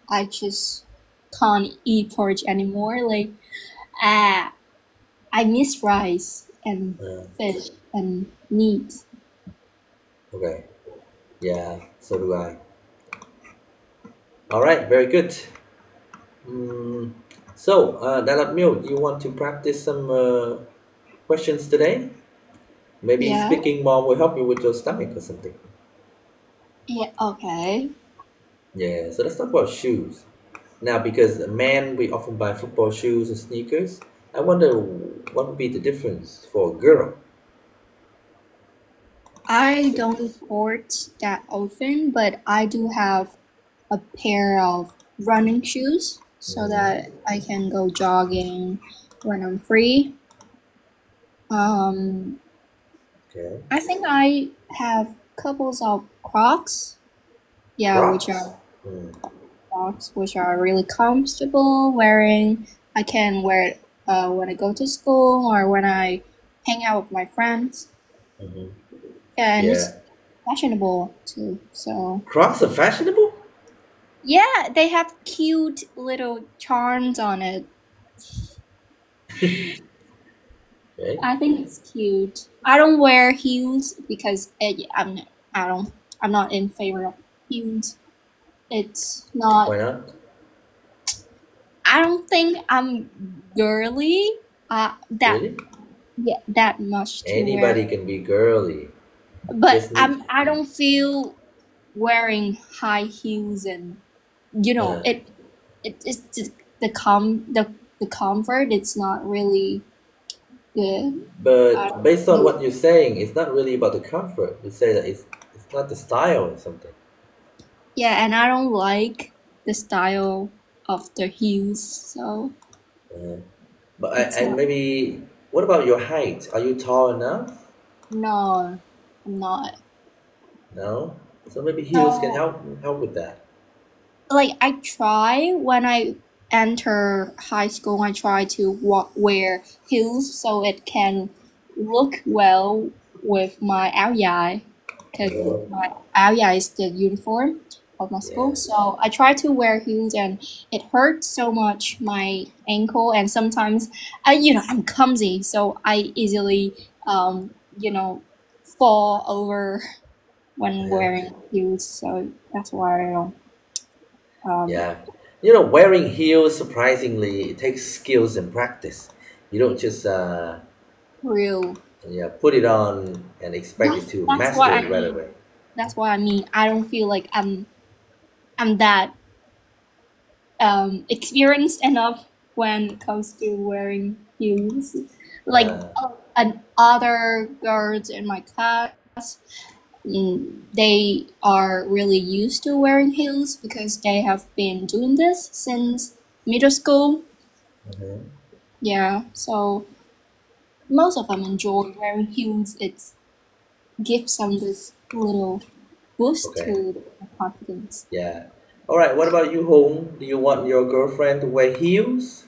I just can't eat porridge anymore. Like I miss rice and fish and meat. Okay. Yeah, so do I. All right, very good. So, Dalat Mil, do you want to practice some questions today? Maybe speaking more will help you with your stomach or something. Yeah, okay. Yeah, so let's talk about shoes. Now, because a man, we often buy football shoes and sneakers. I wonder what would be the difference for a girl. I don't sport that often, but I do have a pair of running shoes so that I can go jogging when I'm free. Um, Okay. I think I have couples of Crocs. Yeah, which Crocs. are Crocs, which are really comfortable wearing. I can wear it when I go to school or when I hang out with my friends. Mm-hmm. Yeah, and it's Yeah. fashionable too. So Crocs are fashionable? yeah, they have cute little charms on it. Okay. I think it's cute. I don't wear heels because I'm not in favor of heels. It's not. Why not? I don't think I'm girly. That Really? yeah, that much to Anybody wear. can be girly. But Just need. I don't feel wearing high heels and Uh, it's just the comfort. It's not really good. I but don't based on feel what you're saying, it's not really about the comfort. You say that it's not the style or something. yeah, and I don't like the style of the heels, so Uh, but it's and not. maybe what about your height? Are you tall enough? No, I'm not. No. So maybe heels can No, help with that. like I try when I enter high school. I try to wear heels so it can look well with my áo dài, because Uh, my áo dài is the uniform of my school. yeah. So I try to wear heels, and it hurts so much my ankle, and sometimes I'm clumsy, so I easily fall over when Uh, wearing heels. So that's why I don't. Um, yeah. You know, wearing heels surprisingly it takes skills and practice. You don't just real. yeah put it on and expect it to That's what master I it right mean. away. That's what I mean. I don't feel like I'm that experienced enough when it comes to wearing heels. Like Uh, and other girls in my class, they are really used to wearing heels because they have been doing this since middle school. mhm. Yeah, so most of them enjoy wearing heels. It gives them this little boost Okay. to their confidence. Yeah. All right. What about you, home? Do you want your girlfriend to wear heels?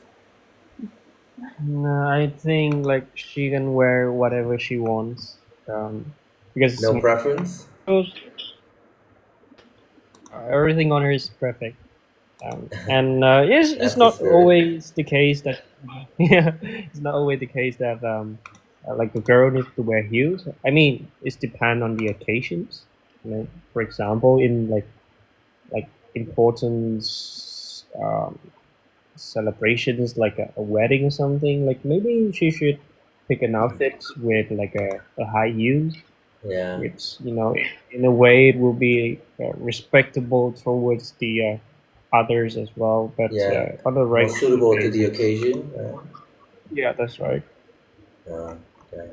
No, I think like she can wear whatever she wants. Because No preference. everything on her is perfect. And yes, it's That's the not spirit. always the case that yeah, it's not always the case that like the girl needs to wear heels. I mean, it's depend on the occasions. You know, for example, in like important um, celebrations, like a wedding or something. Like maybe she should pick an outfit with like a high heels, Yeah. which in a way it will be respectable towards the others as well, but Yeah. on the More regular suitable to the basis. occasion. Yeah, that's right. Okay.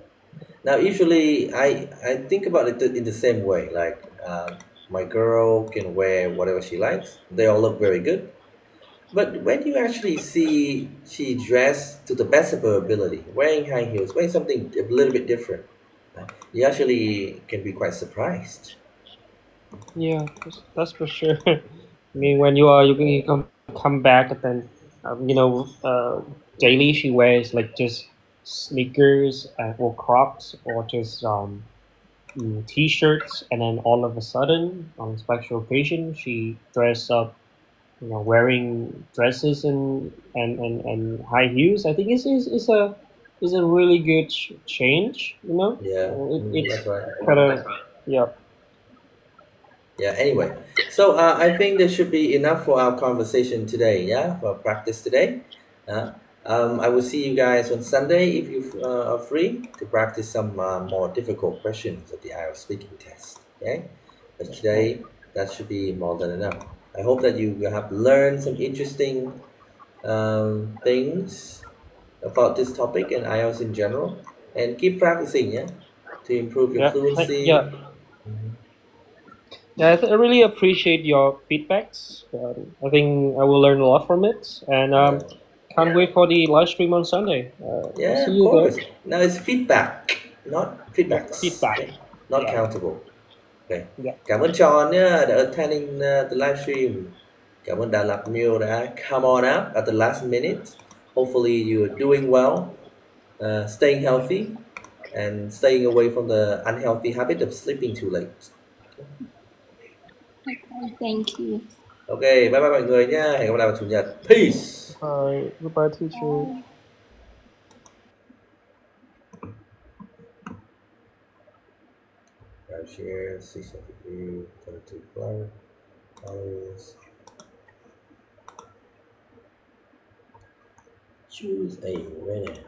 Now, usually, I think about it in the same way. Like, my girl can wear whatever she likes. They all look very good. But when you actually see she dressed to the best of her ability, wearing high heels, wearing something a little bit different, you actually can be quite surprised. Yeah, that's for sure. I mean, when you can come back and then daily she wears like just sneakers or Crocs or just t-shirts, and then all of a sudden on special occasion she dress up, wearing dresses and high heels. I think is a really good change. Yeah, It's that's right. kind of yeah. Yeah, anyway. So I think there should be enough for our conversation today, yeah, for practice today. Uh, I will see you guys on Sunday if you are free to practice some more difficult questions of the IELTS speaking test. Okay. But today, that should be more than enough. I hope that you have learned some interesting things about this topic and IELTS in general. And keep practicing, yeah, to improve your Yeah, fluency. yeah, yeah. I really appreciate your feedbacks. I think I will learn a lot from it, and Yeah, can't wait for the live stream on Sunday. I'll yeah, see of you course. there. Now it's feedback, not Yeah, feedbacks. feedback. Okay, not Yeah, countable. Okay. yeah. Cảm ơn Tròn nhá, đã attending the live stream. Cảm ơn Đà Lạt Miêu đã come on up at the last minute. Hopefully you're doing well, staying healthy, and staying away from the unhealthy habit of sleeping too late. Okay, thank you. Ok, bye bye mọi người nhá. Hẹn gặp lại vào chủ nhật. Peace. Goodbye, teacher. Drive share, 6 degree, 22 flowers. Choose a winner.